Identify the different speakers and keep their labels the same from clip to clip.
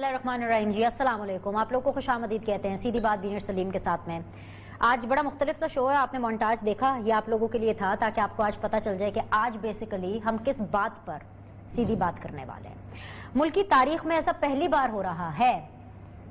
Speaker 1: बिस्मिल्लाहिर्रहमानिर्रहीम जी, अस्सलाम वालेकुम। आप लोग को खुश आमदीद कहते हैं सीधी बात बीनर सलीम के साथ में। आज बड़ा मुख्तलिफ सा शो है, आपने मोन्टाज देखा, ये आप लोगों के लिए था ताकि आपको आज पता चल जाए कि आज बेसिकली हम किस बात पर सीधी बात करने वाले हैं। मुल्क की तारीख में ऐसा पहली बार हो रहा है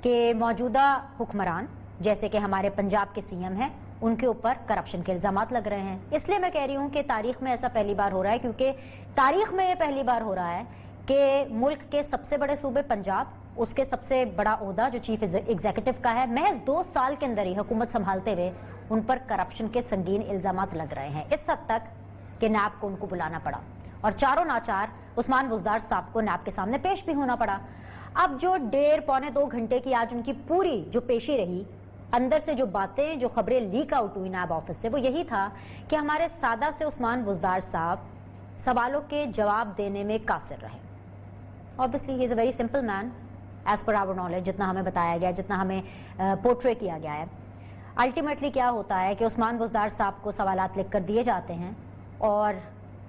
Speaker 1: कि मौजूदा हुक्मरान जैसे कि हमारे पंजाब के सीएम हैं, उनके ऊपर करप्शन के इल्जामात लग रहे हैं। इसलिए मैं कह रही हूँ कि तारीख में ऐसा पहली बार हो रहा है, क्योंकि तारीख में ये पहली बार हो रहा है कि मुल्क के सबसे बड़े सूबे पंजाब, उसके सबसे बड़ा ओहदा जो चीफ एग्जीक्यूटिव का है, महज 2 साल के अंदर ही हुकूमत संभालते हुए उन पर करप्शन के संगीन इल्जामात लग रहे हैं। इस हद तक कि नैब को उनको बुलाना पड़ा और चारों नाचार उस्मान बुज़दार साहब को नैब के सामने पेश भी होना पड़ा। अब जो 1.5-2 घंटे की आज उनकी पूरी जो पेशी रही, अंदर से जो बातें, जो खबरें लीक आउट हुई नैब ऑफिस से, वो यही था कि हमारे सादा से उस्मान बुज़दार साहब सवालों के जवाब देने में कासिर रहे। Obviously he is a very simple man as per our knowledge, जितना हमें बताया गया, जितना हमें पोर्ट्रे किया गया है। अल्टीमेटली क्या होता है कि उस्मान बुज़दार साहब को सवालात लिख कर दिए जाते हैं और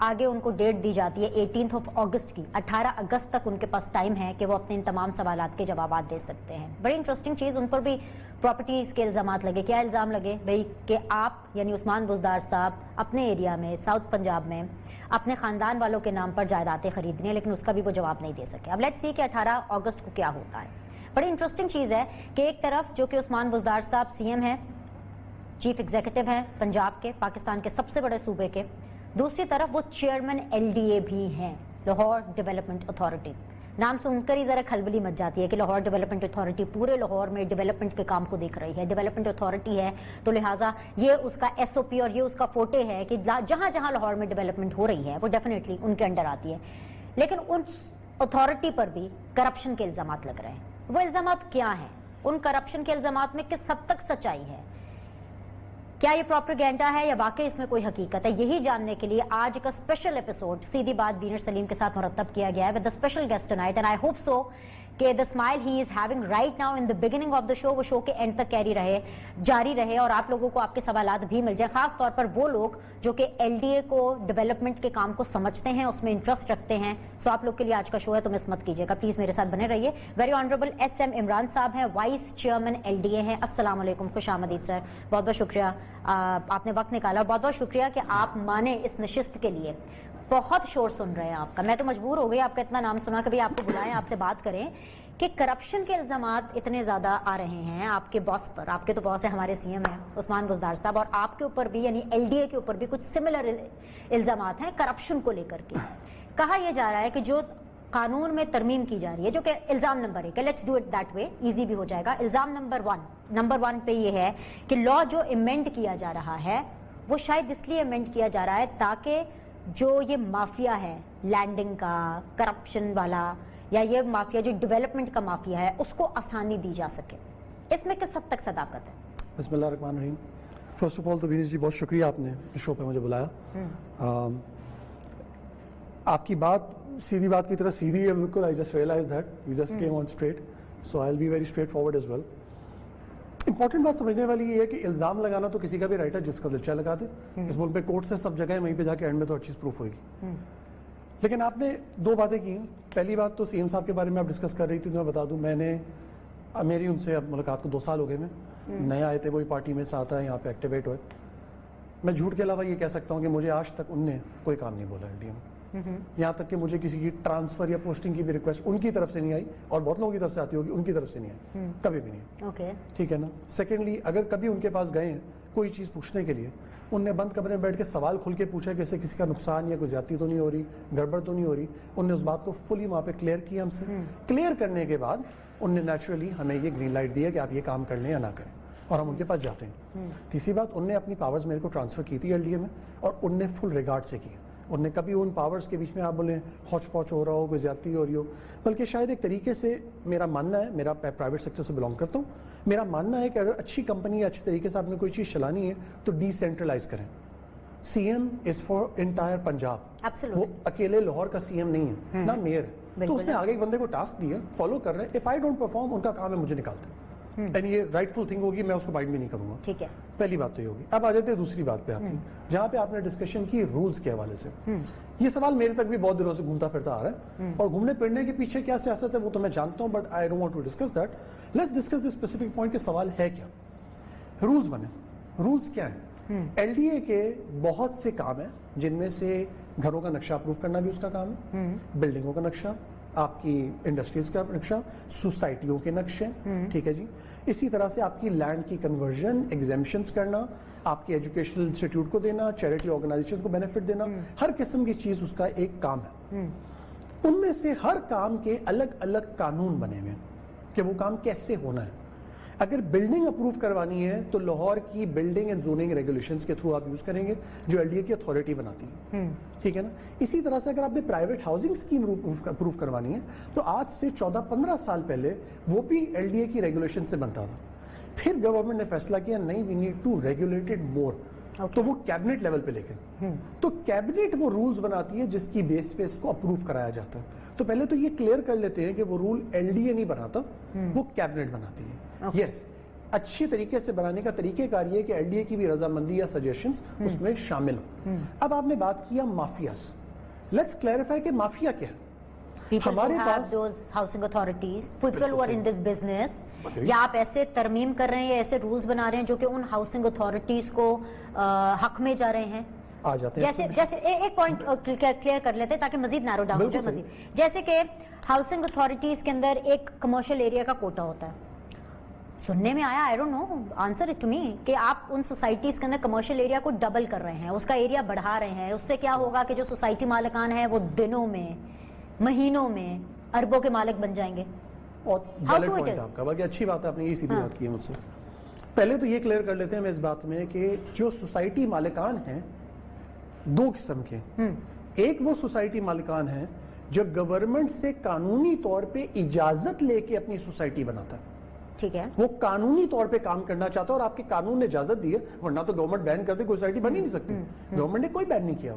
Speaker 1: आगे उनको डेट दी जाती है 18 अगस्त की। 18 अगस्त तक उनके पास टाइम है कि वो अपने इन तमाम सवालात के जवाब दे सकते हैं। बड़ी इंटरेस्टिंग चीज़, उन पर भी प्रॉपर्टीज के इल्जामात लगे। क्या इल्ज़ाम लगे भाई कि आप यानी उस्मान बुज़दार साहब अपने एरिया में, साउथ पंजाब में, अपने खानदान वालों के नाम पर जायदादें खरीदनी है, लेकिन उसका भी वो जवाब नहीं दे सके। अब लेट्स सी कि 18 अगस्त को क्या होता है। बड़ी इंटरेस्टिंग चीज़ है कि एक तरफ जो कि उस्मान बुज़दार साहब सीएम है, चीफ एग्जीक्यूटिव हैं पंजाब के, पाकिस्तान के सबसे बड़े सूबे के, दूसरी तरफ वो चेयरमैन LDA भी हैं, लाहौर डेवलपमेंट अथॉरिटी। नाम सुनकर ही जरा खलबली मच जाती है कि लाहौर डेवलपमेंट अथॉरिटी पूरे लाहौर में डेवलपमेंट के काम को देख रही है। डेवलपमेंट अथॉरिटी है तो लिहाजा ये उसका SOP और ये उसका फोटे है कि जहां जहां लाहौर में डेवलपमेंट हो रही है वो डेफिनेटली उनके अंडर आती है। लेकिन उस अथॉरिटी पर भी करप्शन के इल्जामात लग रहे हैं। वो इल्जामात क्या हैं? उन करप्शन के इल्जामात में किस हद तक सच्चाई है? क्या ये प्रोपेगेंडा है या वाकई इसमें कोई हकीकत है? यही जानने के लिए आज का स्पेशल एपिसोड सीधी बात बीनर सलीम के साथ मुरतब किया गया है with the special guest tonight, and I hope so कि the smile he is having right now in the beginning of the show वो शो के एंड तक जारी रहे और आप लोगों को आपके सवालात भी मिल जाए, खास तौर पर वो लोग जो कि LDA को, डेवलपमेंट के काम को समझते हैं, उसमें इंटरेस्ट रखते हैं। सो आप लोग के लिए आज का शो है तो मिस मत कीजिएगा, प्लीज मेरे साथ बने रहिए। वेरी ऑनरेबल SM इमरान साहब हैं, वाइस चेयरमैन LDA हैं। अस्सलाम वालेकुम, खुश आमदीद सर, बहुत बहुत शुक्रिया आपने वक्त निकाला। बहुत बहुत शुक्रिया कि आप माने इस नशिस्त के लिए। बहुत शोर सुन रहे हैं आपका, मैं तो मजबूर हो गई आपका इतना नाम सुना, कभी आपको बुलाएं, आपसे बात करें कि करप्शन के इल्जामात इतने ज्यादा आ रहे हैं आपके बॉस पर। आपके तो बॉस है, हमारे CM हैं उस्मान बुज़दार साहब, और आपके ऊपर भी यानी LDA के ऊपर भी कुछ सिमिलर इल्जामात हैं करप्शन को लेकर के। कहा यह जा रहा है कि जो कानून में तरमीम की जा रही है, जो कि इल्जाम नंबर 1 है, let's do it that way, easy भी हो जाएगा। इल्जाम नंबर 1 पे ये है कि लॉ जो अमेंड किया जा रहा है वो शायद इसलिए अमेंड किया जा रहा है ताकि जो ये माफिया है लैंडिंग का, करप्शन वाला, या ये माफिया जो डेवलपमेंट का माफिया है, उसको आसानी दी जा सके। इसमें किस हद तक सदाकत है?
Speaker 2: बिस्मिल्लाहिर्रहमानिर्रहीम। फर्स्ट ऑफ ऑल तो वीर जी बहुत शुक्रिया, आपने इस शो पे मुझे बुलाया। आपकी बात सीधी बात की तरह सीधी है बिल्कुल। I just realise that you just came on straight, so I will be very straightforward as well. Important बात समझने वाली ये है कि इल्जाम लगाना तो किसी का भी राइट है, जिसका दिल चाहे लगा दे। इस मुल्क पे कोर्ट से सब जगह है, वहीं पे जाके एंड में तो हर चीज प्रूफ होगी। लेकिन आपने 2 बातें की। पहली बात तो CM साहब के बारे में आप डिस्कस कर रही थी, तो मैं बता दूं, मेरी उनसे अब मुलाकात को 2 साल हो गए। मैं नए आए थे, वही पार्टी में से आता है, यहाँ पे एक्टिवेट हुए। मैं झूठ के अलावा ये कह सकता हूँ कि मुझे आज तक उनने कोई काम नहीं बोला LDA में। यहाँ तक कि मुझे किसी की ट्रांसफर या पोस्टिंग की भी रिक्वेस्ट उनकी तरफ से नहीं आई, और बहुत लोगों की तरफ से आती होगी, उनकी तरफ से नहीं आई, कभी भी नहीं।
Speaker 1: ओके,
Speaker 2: ठीक है ना। सेकेंडली, अगर कभी उनके पास गए हैं कोई चीज़ पूछने के लिए, उनने बंद कमरे में बैठ के सवाल खुल के पूछा कि किसी का नुकसान या कोई ज्यादती तो नहीं हो रही, गड़बड़ तो नहीं हो रही। उनने उस बात को फुली वहाँ पे क्लियर किया हमसे। क्लियर करने के बाद उनने नेचुरली हमें ये ग्रीन लाइट दिया कि आप ये काम कर लें या ना करें, और हम उनके पास जाते हैं। तीसरी बात, उनने अपनी पावर्स मेरे को ट्रांसफर की थी LDA में, और उनने फुल रिगार्ड से की। उनने कभी उन पावर्स के बीच में आप बोले हौच पौच हो रहा हो, कोई ज्यादती हो रही हो, बल्कि शायद एक तरीके से मेरा मानना है, मेरा प्राइवेट सेक्टर से बिलोंग करता हूँ, मेरा मानना है कि अगर अच्छी कंपनी या अच्छी तरीके से आपने कोई चीज़ चलानी है तो डिसेंट्रलाइज करें। CM is for entire Punjab, वो अकेले लाहौर का CM नहीं है, ना मेयर है। तो उसने आगे एक बंदे को टास्क दिया, फॉलो कर रहे हैं। इफ आई डोंट परफॉर्म, उनका काम है मुझे निकालते हैं। एंड ये राइटफुल थिंग होगी, मैं उसको बाइट भी नहीं करूंगा।
Speaker 1: ठीक है,
Speaker 2: पहली बात तो ये होगी। अब आ जाते हैं दूसरी बात पे आपकी, जहां पे आपने डिस्कशन की रूल्स के हवाले से। ये सवाल मेरे तक भी बहुत दिनों से घूमता फिरता आ रहा है, और घूमने फिरने के पीछे क्या सियासत है वो तो मैं जानता हूं, but I don't want to discuss that. Let's discuss this specific point के सवाल है क्या। रूल्स बने, रूल्स क्या है? एलडीए के बहुत से काम है, जिनमें से घरों का नक्शा अप्रूव करना भी उसका काम है, बिल्डिंगों का नक्शा, आपकी इंडस्ट्रीज का नक्शा, सोसाइटियों के नक्शे, ठीक है जी। इसी तरह से आपकी लैंड की कन्वर्जन, एग्जेम्पशंस करना, आपके एजुकेशनल इंस्टीट्यूट को देना, चैरिटी ऑर्गेनाइजेशन को बेनिफिट देना, हर किस्म की चीज उसका एक काम है। उनमें से हर काम के अलग अलग कानून बने हुए हैं कि वो काम कैसे होना है। अगर बिल्डिंग अप्रूव करवानी है तो लाहौर की बिल्डिंग एंड जोनिंग रेगुलेशंस के थ्रू आप यूज करेंगे, जो एलडीए की अथॉरिटी बनाती है, ठीक है ना। इसी तरह से अगर आपने प्राइवेट हाउसिंग स्कीम अप्रूव करवानी है तो आज से 14-15 साल पहले वो भी एलडीए की रेगुलेशन से बनता था। फिर गवर्नमेंट ने फैसला किया नहीं, we need to regulate it more, तो वो कैबिनेट लेवल पे लेके, तो कैबिनेट वो रूल्स बनाती है जिसकी बेस पे इसको अप्रूव कराया जाता है। तो पहले तो ये क्लियर कर लेते हैं कि वो रूल एलडीए नहीं बनाता, वो कैबिनेट बनाती है। यस, अच्छी तरीके से बनाने का तरीकेकार ये कि एलडीए की भी रजामंदी या सजेशंस उसमें शामिल हो। अब आपने बात किया माफियाज, लेट्स क्लैरिफाई कि माफिया क्या है।
Speaker 1: People
Speaker 2: हमारे
Speaker 1: who have
Speaker 2: pass
Speaker 1: those housing authorities, people who are in this business,
Speaker 2: Agree.
Speaker 1: या आप ऐसे तरमीम कर रहे हैं या ऐसे रूल्स बना रहे हैं जो कि उन हाउसिंग अथॉरिटीज को हक में जा रहे हैं।
Speaker 2: आ जाते हैं
Speaker 1: जैसे जैसे एक पॉइंट क्लियर कर लेते हैं ताकि मजीद नैरो डाउन हो जाए
Speaker 2: बिल्कुल
Speaker 1: मजीद। जैसे कि हाउसिंग अथॉरिटीज के अंदर एक कमर्शियल एरिया का कोटा होता है, सुनने में आया, I don't know, answer it to me, कि आप उन सोसाइटीज के अंदर कमर्शियल एरिया को डबल कर रहे हैं, उसका एरिया बढ़ा रहे हैं। उससे क्या होगा कि जो सोसाइटी मालिकान है वो दिनों में, महीनों में अरबों के मालिक बन जाएंगे।
Speaker 2: और वैलिड पॉइंट आपका, बाकी अच्छी बात है, आपने ये सीधी बात की है मुझसे। पहले तो ये क्लियर कर लेते हैं हम इस बात में कि जो सोसाइटी मालिकान हैं दो किस्म के। एक वो सोसाइटी मालिकान है जो गवर्नमेंट से कानूनी तौर पे इजाजत लेके अपनी सोसाइटी बनाता है,
Speaker 1: ठीक है,
Speaker 2: वो कानूनी तौर पे काम करना चाहता है और आपके कानून ने इजाजत दी है, वरना तो गवर्नमेंट बैन करते कोई सोसाइटी बन ही नहीं सकती। गवर्नमेंट ने कोई बैन नहीं किया,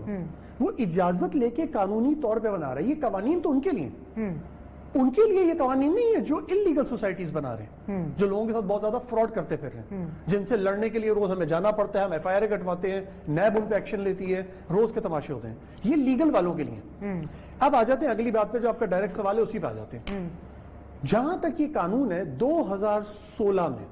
Speaker 2: वो इजाजत लेके कानूनी तौर पे बना रहा है। ये कवानीन तो उनके लिए, उनके लिए ये कवानीन नहीं है जो इलीगल सोसाइटीज बना रहे हैं, जो लोगों के साथ बहुत ज्यादा फ्रॉड करते फिर रहे हैं, जिनसे लड़ने के लिए रोज हमें जाना पड़ता है, हम एफआईआर कटवाते हैं, नैब उन पे एक्शन लेती है, रोज के तमाशे होते हैं। ये लीगल वालों के लिए। अब आ जाते हैं अगली बात पे, जो आपका डायरेक्ट सवाल है उसी पे आ जाते हैं। जहां तक ये कानून है, 2016 में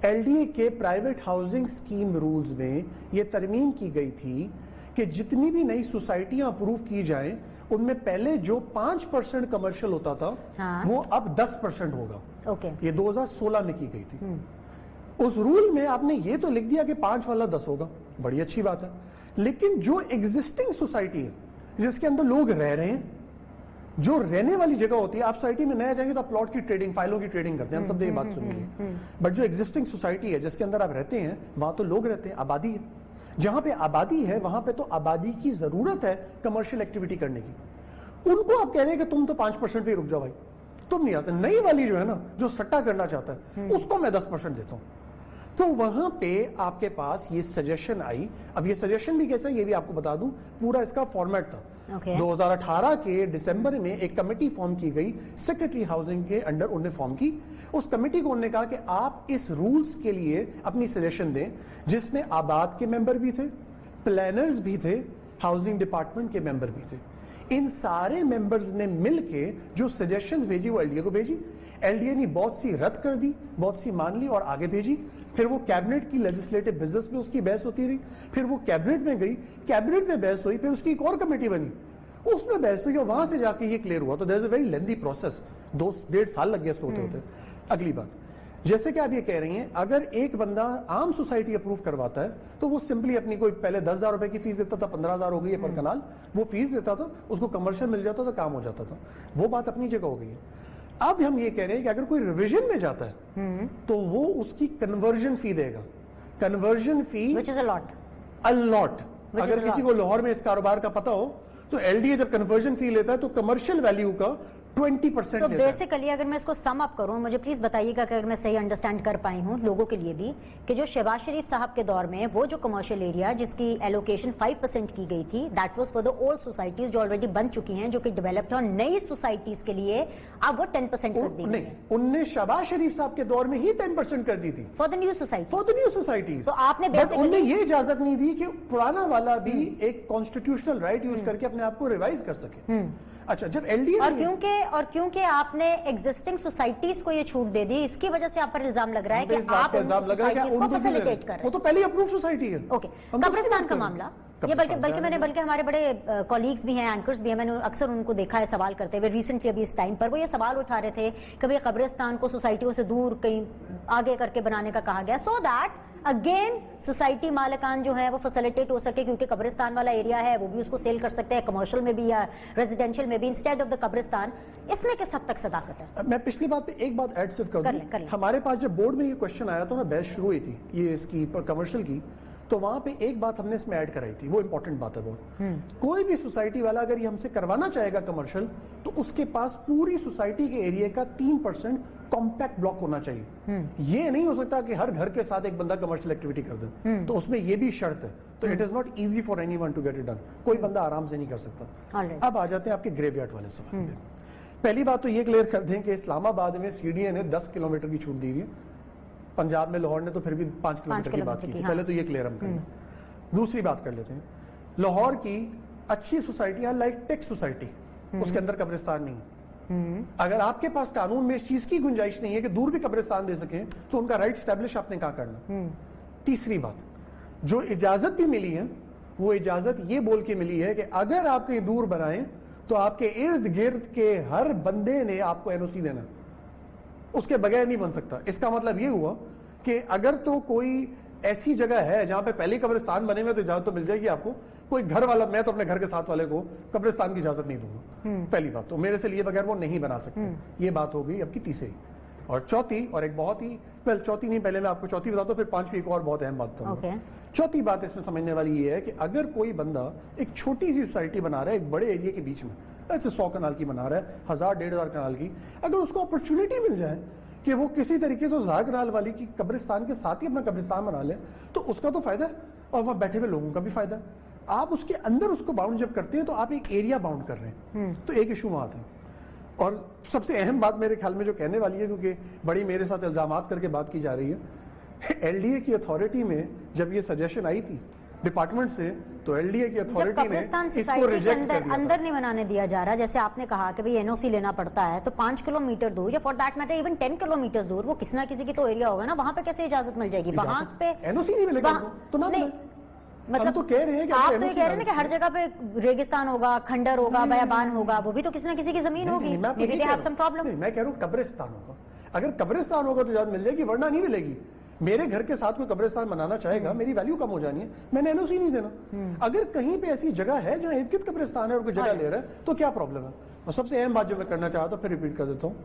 Speaker 2: एलडीए के प्राइवेट हाउसिंग स्कीम रूल्स में ये तरमीम की गई थी कि जितनी भी नई सोसाइटियां अप्रूव की जाएं उनमें पहले जो 5% कमर्शियल होता था,
Speaker 1: हाँ।
Speaker 2: वो अब 10% होगा।
Speaker 1: ओके,
Speaker 2: ये 2016 में की गई थी। उस रूल में आपने ये तो लिख दिया कि 5 वाला 10 होगा, बड़ी अच्छी बात है, लेकिन जो एग्जिस्टिंग सोसाइटी है जिसके अंदर लोग रह रहे हैं, जो रहने वाली जगह होती है, आप सोसाइटी में नया जाएंगे तो आप प्लॉट की ट्रेडिंग, फाइलों की ट्रेडिंग करते हैं, हम सब ये बात सुनेंगे, बट जो एग्जिस्टिंग सोसाइटी है जिसके अंदर आप रहते हैं, वहां तो लोग रहते हैं, आबादी है। जहां पे आबादी है वहां पे तो आबादी की जरूरत है कमर्शियल एक्टिविटी करने की। उनको आप कह रहे हैं कि तुम तो 5% पे रुक जाओ भाई, तुम नहीं आते। नई वाली जो है ना, जो सट्टा करना चाहता है, उसको मैं 10% देता हूं। तो वहां पे आपके पास ये सजेशन आई। अब ये सजेशन भी कैसा है ये भी आपको बता दूं, पूरा इसका फॉर्मेट था।
Speaker 1: Okay.
Speaker 2: 2018 के दिसंबर में एक कमेटी फॉर्म की गई, सेक्रेटरी हाउसिंग के अंडर उन्होंने फॉर्म की। उस कमेटी को उन्होंने कहा कि आप इस रूल्स के लिए अपनी सजेशन दें, जिसमें आबाद के मेंबर भी थे, प्लानर्स भी थे, हाउसिंग डिपार्टमेंट के मेंबर भी थे। इन सारे मेंबर्स ने मिलके जो सजेशंस भेजी वो एलडीए को भेजी। एलडीए ने बहुत सी रद्द कर दी, बहुत सी मान ली और आगे भेजी। फिर वो कैबिनेट की लेजिस्लेटिव बिजनेस में उसकी बहस होती रही, फिर वो कैबिनेट में गई, कैबिनेट में बहस हुई, फिर उसकी एक और कमेटी बनी, उसमें बहस हुई और वहां से जाके ये क्लियर हुआ। तो there is a very lengthy process, 2-1.5 साल लग गया इसको होते होते। अगली बात, जैसे कि आप ये कह रही हैं, अगर एक बंदा आम सोसाइटी अप्रूव करवाता है तो वो सिंपली अपनी कोई पहले 10,000 रुपए की फीस देता था, 15,000 हो गई है पर कनाल, वो फीस देता था, उसको कमर्शियल मिल जाता था, काम हो जाता था। वो बात अपनी जगह हो गई है। अब हम ये कह रहे हैं कि अगर कोई रिवीजन में जाता है तो वो उसकी कन्वर्जन फी देगा। Conversion fee
Speaker 1: which is a lot,
Speaker 2: अगर किसी को लाहौर में इस कारोबार का पता हो तो एलडीए जब कन्वर्जन फी लेता है तो कमर्शियल वैल्यू का 20%
Speaker 1: तो
Speaker 2: देता है।
Speaker 1: बेसिकली अगर मैं इसको सम अप करूं, मुझे प्लीज बताइएगा कि अगर मैं सही अंडरस्टैंड कर पाई हूं लोगों के लिए भी, कि जो शहबाज शरीफ साहब के दौर में वो जो कमर्शियल एरिया जिसकी एलोकेशन 5% की गई थी, that was for the old societies जो ऑलरेडी बन चुकी हैं, जो कि डेवलप्ड हैं, और नई सोसाइटीज के लिए अब वो 10% कर दी गई
Speaker 2: नहीं,
Speaker 1: है
Speaker 2: उनने शहबाज शरीफ साहब के दौर में ही 10% कर दी थी
Speaker 1: for the new society.
Speaker 2: For the new societies.
Speaker 1: तो आपने
Speaker 2: बट उनने
Speaker 1: basically-
Speaker 2: ये इजाजत नहीं दी कि पुराना वाला भी एक कॉन्स्टिट्यूशनल राइट यूज करके अपने आप को रिवाइज कर सके। अच्छा, जब एलडीए
Speaker 1: और क्योंकि आपने एग्जिस्टिंग सोसाइटीज को ये छूट दे दी, इसकी वजह से आप पर इल्जाम लग रहा है कि आप
Speaker 2: इल्जाम लगा है
Speaker 1: को फैसिलिटेट कर रहे
Speaker 2: वो तो पहले अप्रूव सोसाइटी है।
Speaker 1: ओके, कब्रिस्तान का मामला ये बल्कि हमारे बड़े कॉलीग्स भी हैं, एंकर्स भी हैं, मैंने अक्सर उनको देखा है सवाल करते हुए रिसेंटली अभी इस टाइम पर वो ये सवाल उठा रहे थे कि भाई कब्रिस्तान को सोसाइटियों से दूर कहीं आगे करके बनाने का कहा गया, सो दैट अगेन सोसाइटी मालिकान जो है वो फैसिलिटेट हो सके, क्योंकि कब्रिस्तान वाला एरिया है वो भी उसको सेल कर सकते हैं कमर्शियल में भी या रेजिडेंशियल में भी इंस्टेड ऑफ द कब्रिस्तान। इसमें किस हद तक सदाकत है?
Speaker 2: मैं पिछली बात पे एक बात ऐड सिर्फ कर दूं। हमारे पास जब बोर्ड में ये क्वेश्चन आया था ना, बहस शुरू हुई थी ये इसकी कमर्शियल की, तो वहां पे एक बात हमने इसमें ऐड कराई थी, वो इंपॉर्टेंट बात है बहुत। कोई भी सोसाइटी वाला अगर ये हमसे करवाना चाहेगा कमर्शियल, तो उसके पास पूरी सोसाइटी के एरिया का 3% कॉम्पैक्ट ब्लॉक होना चाहिए। ये नहीं हो सकता कि हर घर के साथ एक बंदा कमर्शियल एक्टिविटी कर दे, तो उसमें ये भी शर्त है। तो it is not easy for anyone to get it done, कोई बंदा आराम से नहीं कर सकता। अब आ जाते हैं आपके ग्रेवयार्ड वाले सवाल पे। पहली बात तो ये क्लियर कर दें कि इस्लामाबाद में सीडीए ने 10 किलोमीटर की छूट दी हुई है, पंजाब में लाहौर ने तो फिर भी 5 किलोमीटर की बात की थी। पहले तो ये क्लियर हम करें। दूसरी बात कर लेते हैं, लाहौर की अच्छी सोसाइटियां लाइक टेक सोसाइटी, उसके अंदर कब्रिस्तान नहीं है। अगर आपके पास कानून में इस चीज की गुंजाइश नहीं है कि दूर भी कब्रिस्तान दे सके, तो उनका राइट स्टैब्लिश आपने कहा करना। तीसरी बात, जो इजाजत भी मिली है वो इजाजत ये बोल के मिली है कि अगर आप कहीं दूर बनाएं तो आपके इर्द गिर्द के हर बंदे ने आपको एनओसी देना, उसके बगैर नहीं बन सकता। इसका मतलब ये हुआ कि अगर तो कोई ऐसी जगह है जहां पे पहले कब्रिस्तान बने हुए, तो इजाजत तो मिल जाएगी आपको। कोई घर वाला, मैं तो अपने घर के साथ वाले को कब्रिस्तान की इजाजत नहीं दूंगा, पहली बात तो मेरे से लिए बगैर वो नहीं बना सकते। ये बात हो गई आपकी तीसरी। और चौथी, और एक बहुत ही चौथी नहीं, पहले मैं आपको चौथी बताता हूँ, फिर पांचवी एक और बहुत अहम बात बताऊंगा। चौथी बात इसमें समझने वाली ये है कि अगर कोई बंदा एक छोटी सी सोसाइटी बना रहा है एक बड़े एरिया के बीच में, ऐसे 100 कनाल की बना रहा है, 1000-1500 कनाल की, अगर उसको अपॉर्चुनिटी मिल जाए कि वो किसी तरीके से 1000 कनाल वाली की कब्रिस्तान के साथ ही अपना कब्रिस्तान बना ले, तो उसका तो फायदा है और वहां बैठे हुए लोगों का भी फायदा है। आप उसके अंदर उसको बाउंड जब करते हैं तो आप एक एरिया बाउंड कर रहे हैं, तो एक इशू वहां आता है। और सबसे अहम बात मेरे ख्याल में जो कहने वाली है, क्योंकि बड़ी मेरे साथ इल्जामात करके बात की जा रही है, एलडीए की अथॉरिटी में जब ये सजेशन आई थी डिपार्टमेंट से, तो एलडीए की अथॉरिटी ने इसको रिजेक्ट कर दिया।
Speaker 1: अंदर नहीं बनाने दिया जा रहा, जैसे आपने कहा कि भाई एनओसी लेना पड़ता है, तो 5 किलोमीटर दूर या for that matter even 10 kilometre दूर, वो किसी ना किसी की तो एरिया होगा ना, वहां पे कैसे इजाजत मिल जाएगी? वहां पे
Speaker 2: एनओसी नहीं मिलेगा तो ना मिले।
Speaker 1: मतलब
Speaker 2: तो कह रहे हैं कि
Speaker 1: आप तो कह रहे हैं कि हर जगह पे रेगिस्तान होगा, खंडर होगा, बयाबान होगा, वो भी तो किसी ना किसी की जमीन होगी।
Speaker 2: मैं कह रहा हूँ कब्रिस्तान होगा, अगर कब्रिस्तान होगा तो इजाजत मिल जाएगी, वरना नहीं मिलेगी। मेरे घर के साथ कोई कब्रिस्तान बनाना चाहेगा, मेरी वैल्यू कम हो जानी है, मैंने एनओसी नहीं देना। अगर कहीं पे ऐसी जगह है जहां इर्द गिर्द कब्रिस्तान है और कोई जगह ले रहा है, तो क्या प्रॉब्लम है? और सबसे अहम बात जो मैं करना चाहता हूं, फिर रिपीट कर देता हूं,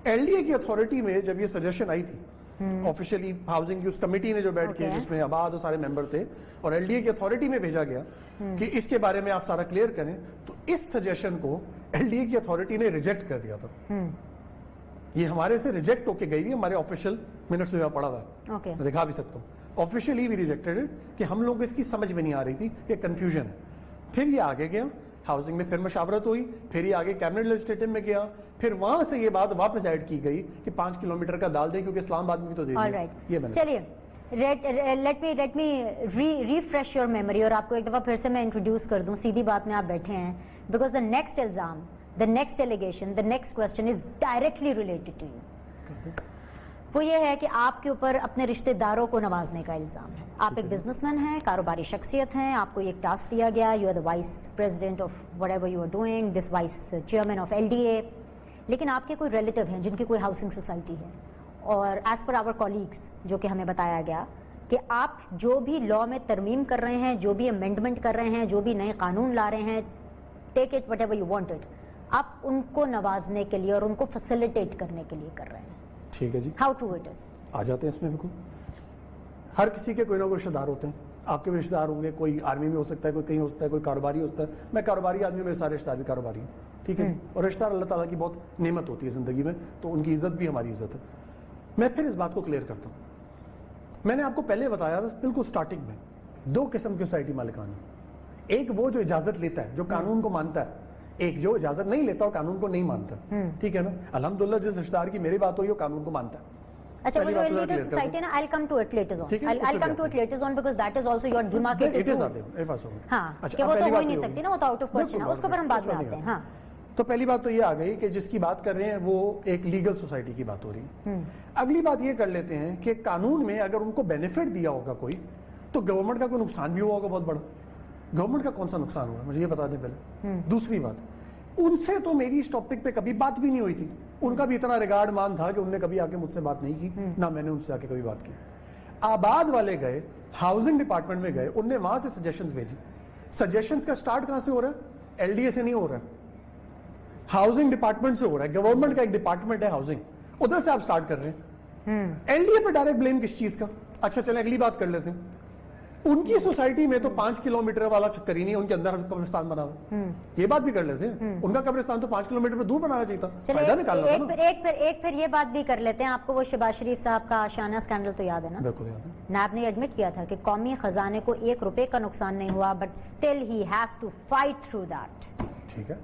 Speaker 2: एलडीए की अथॉरिटी में जब ये सजेशन आई थी ऑफिशियली, हाउसिंग की उस कमेटी ने जो बैठ के, जिसमें आबाद और सारे मेंबर थे, और एलडीए की अथॉरिटी में भेजा गया कि इसके बारे में आप सारा क्लियर करें, तो इस सजेशन को एलडीए की अथॉरिटी ने रिजेक्ट कर दिया था। ये हमारे से रिजेक्ट होके गई हुई, हमारे ऑफिशियल मिनट्स में पड़ा हुआ है, मैं दिखा भी सकता हूँ। ऑफिशियली भी रिजेक्टेड है कि हम लोगों को इसकी समझ में नहीं आ रही थी, ये कंफ्यूजन है। फिर ये आगे गया हाउसिंग में, फिर मशावरत हुई, फिर ये आगे कैबिनेट लेजिस्लेटिव में गया, फिर वहां से ये बात वापस ऐड की गई कि 5 किलोमीटर का डाल दें, क्योंकि इस्लामाबाद में भी तो दे दिया। ये बना।
Speaker 1: चलिए let me refresh your memory, और आपको एक दफा फिर से मैं इंट्रोड्यूस कर दूं, सीधी बात में आप बैठे हैं, बिकॉज द नेक्स्ट इल्जाम, the next allegation, the next question is directly related to you. वो ये है कि आपके ऊपर अपने रिश्तेदारों को नवाजने का इल्जाम है। आप एक बिजनेसमैन हैं, कारोबारी शख्सियत हैं, आपको एक टास्क दिया गया, you are the vice president of whatever you are doing, this vice chairman of LDA, लेकिन आपके कोई रिलेटिव हैं जिनकी कोई हाउसिंग सोसाइटी है, और एज पर आवर कॉलीग्स जो कि हमें बताया गया कि आप जो भी लॉ में तरमीम कर रहे हैं, जो भी अमेंडमेंट कर रहे हैं, जो भी नए कानून ला रहे हैं, take it whatever you want it, आप उनको नवाजने के लिए और उनको फैसिलिटेट करने के लिए कर रहे हैं।
Speaker 2: ठीक है जी,
Speaker 1: हाउ ट्रू इट इज?
Speaker 2: आ जाते हैं इसमें। बिल्कुल, हर किसी के कोई ना कोई रिश्तेदार होते हैं, आपके भी रिश्तेदार होंगे, कोई आर्मी में हो सकता है, कोई कहीं हो सकता है, कोई कारोबारी हो सकता है। मैं कारोबारी आदमी, मेरे सारे रिश्तेदार भी कारोबारी हैं, ठीक ٹھیک ہے, اور رشتہ دار اللہ تعالیٰ کی بہت نعمت ہوتی ہے زندگی میں, تو ان کی عزت بھی ہماری عزت ہے. میں پھر اس بات کو کلیئر کرتا ہوں. میں نے آپ کو پہلے بتایا تھا بالکل سٹارٹنگ میں, دو قسم کے سوسائٹی مالکان ہیں. ایک وہ جو اجازت لیتا ہے, جو قانون کو مانتا ہے, ایک جو اجازت نہیں لیتا اور قانون کو نہیں مانتا. ٹھیک ہے نا, الحمدللہ جس رشتہ دار کی میری بات ہوئی وہ قانون کو مانتا ہے.
Speaker 1: اچھا, وہ جو elitist society ہے نا, I'll come to it later on. I'll come to it later on because that is also your demarcated rule. ہاں, کہ وہ تو ہو ہی نہیں سکتی نا, وہ تو out of question ہے, اس کو پر ہم بعد میں آتے ہیں. ہاں,
Speaker 2: تو پہلی بات تو یہ آ گئی کہ جس کی بات کر رہے ہیں وہ ایک لیگل سوسائٹی کی بات ہو رہی ہے. اگلی بات یہ کر لیتے ہیں کہ قانون میں اگر ان کو بینیفٹ دیا ہوگا کوئی, تو گورنمنٹ کا کوئی نقصان بھی ہوا ہوگا بہت بڑا. گورنمنٹ کا کون سا نقصان ہوا مجھے یہ بتا دیں پہلے. دوسری بات, ان سے تو میری اس ٹاپک پہ کبھی بات بھی نہیں ہوئی تھی. ان کا بھی اتنا ریگارڈ مان تھا کہ انہوں نے کبھی آ کے مجھ سے بات نہیں کی, نہ میں نے ان سے آ کے کبھی بات کی. آباد والے گئے, ہاؤسنگ ڈپارٹمنٹ میں گئے, انہوں نے وہاں سے سجیشنز بھیجی. سجیشنز کا سٹارٹ کہاں سے ہو رہا ہے؟ ایل ڈی اے سے نہیں ہو رہا ہے, ہاؤسنگ ڈپارٹمنٹ سے ہو رہا ہے. گورنمنٹ کا ایک ڈپارٹمنٹ ہے ہاؤسنگ, ادھر سے آپ سٹارٹ کر رہے ہیں. ایل ڈی اے پہ ڈائریکٹ بلیم کس چیز کا؟ اچھا چلیں اگلی بات کر لیتے ہیں. ان کی سوسائٹی میں تو 5 کلومیٹر والا چکر ہی نہیں, ان کے اندر قبرستان بنا ہوا. یہ بات بھی کر لیتے ہیں, ان کا قبرستان تو 5 کلومیٹر پہ دور بنانا چاہیے تھا, فائدہ نکالنا تھا نا.
Speaker 1: ایک پھر یہ بات بھی کر لیتے ہیں. آپ کو وہ شہباز شریف صاحب کا آشیانہ اسکینڈل تو یاد ہے نا؟
Speaker 2: بالکل یاد ہے.
Speaker 1: نیب نے ایڈمٹ کیا تھا کہ قومی خزانے کو 1 روپے کا نقصان نہیں ہوا, but still he has to fight through that.
Speaker 2: ٹھیک ہے,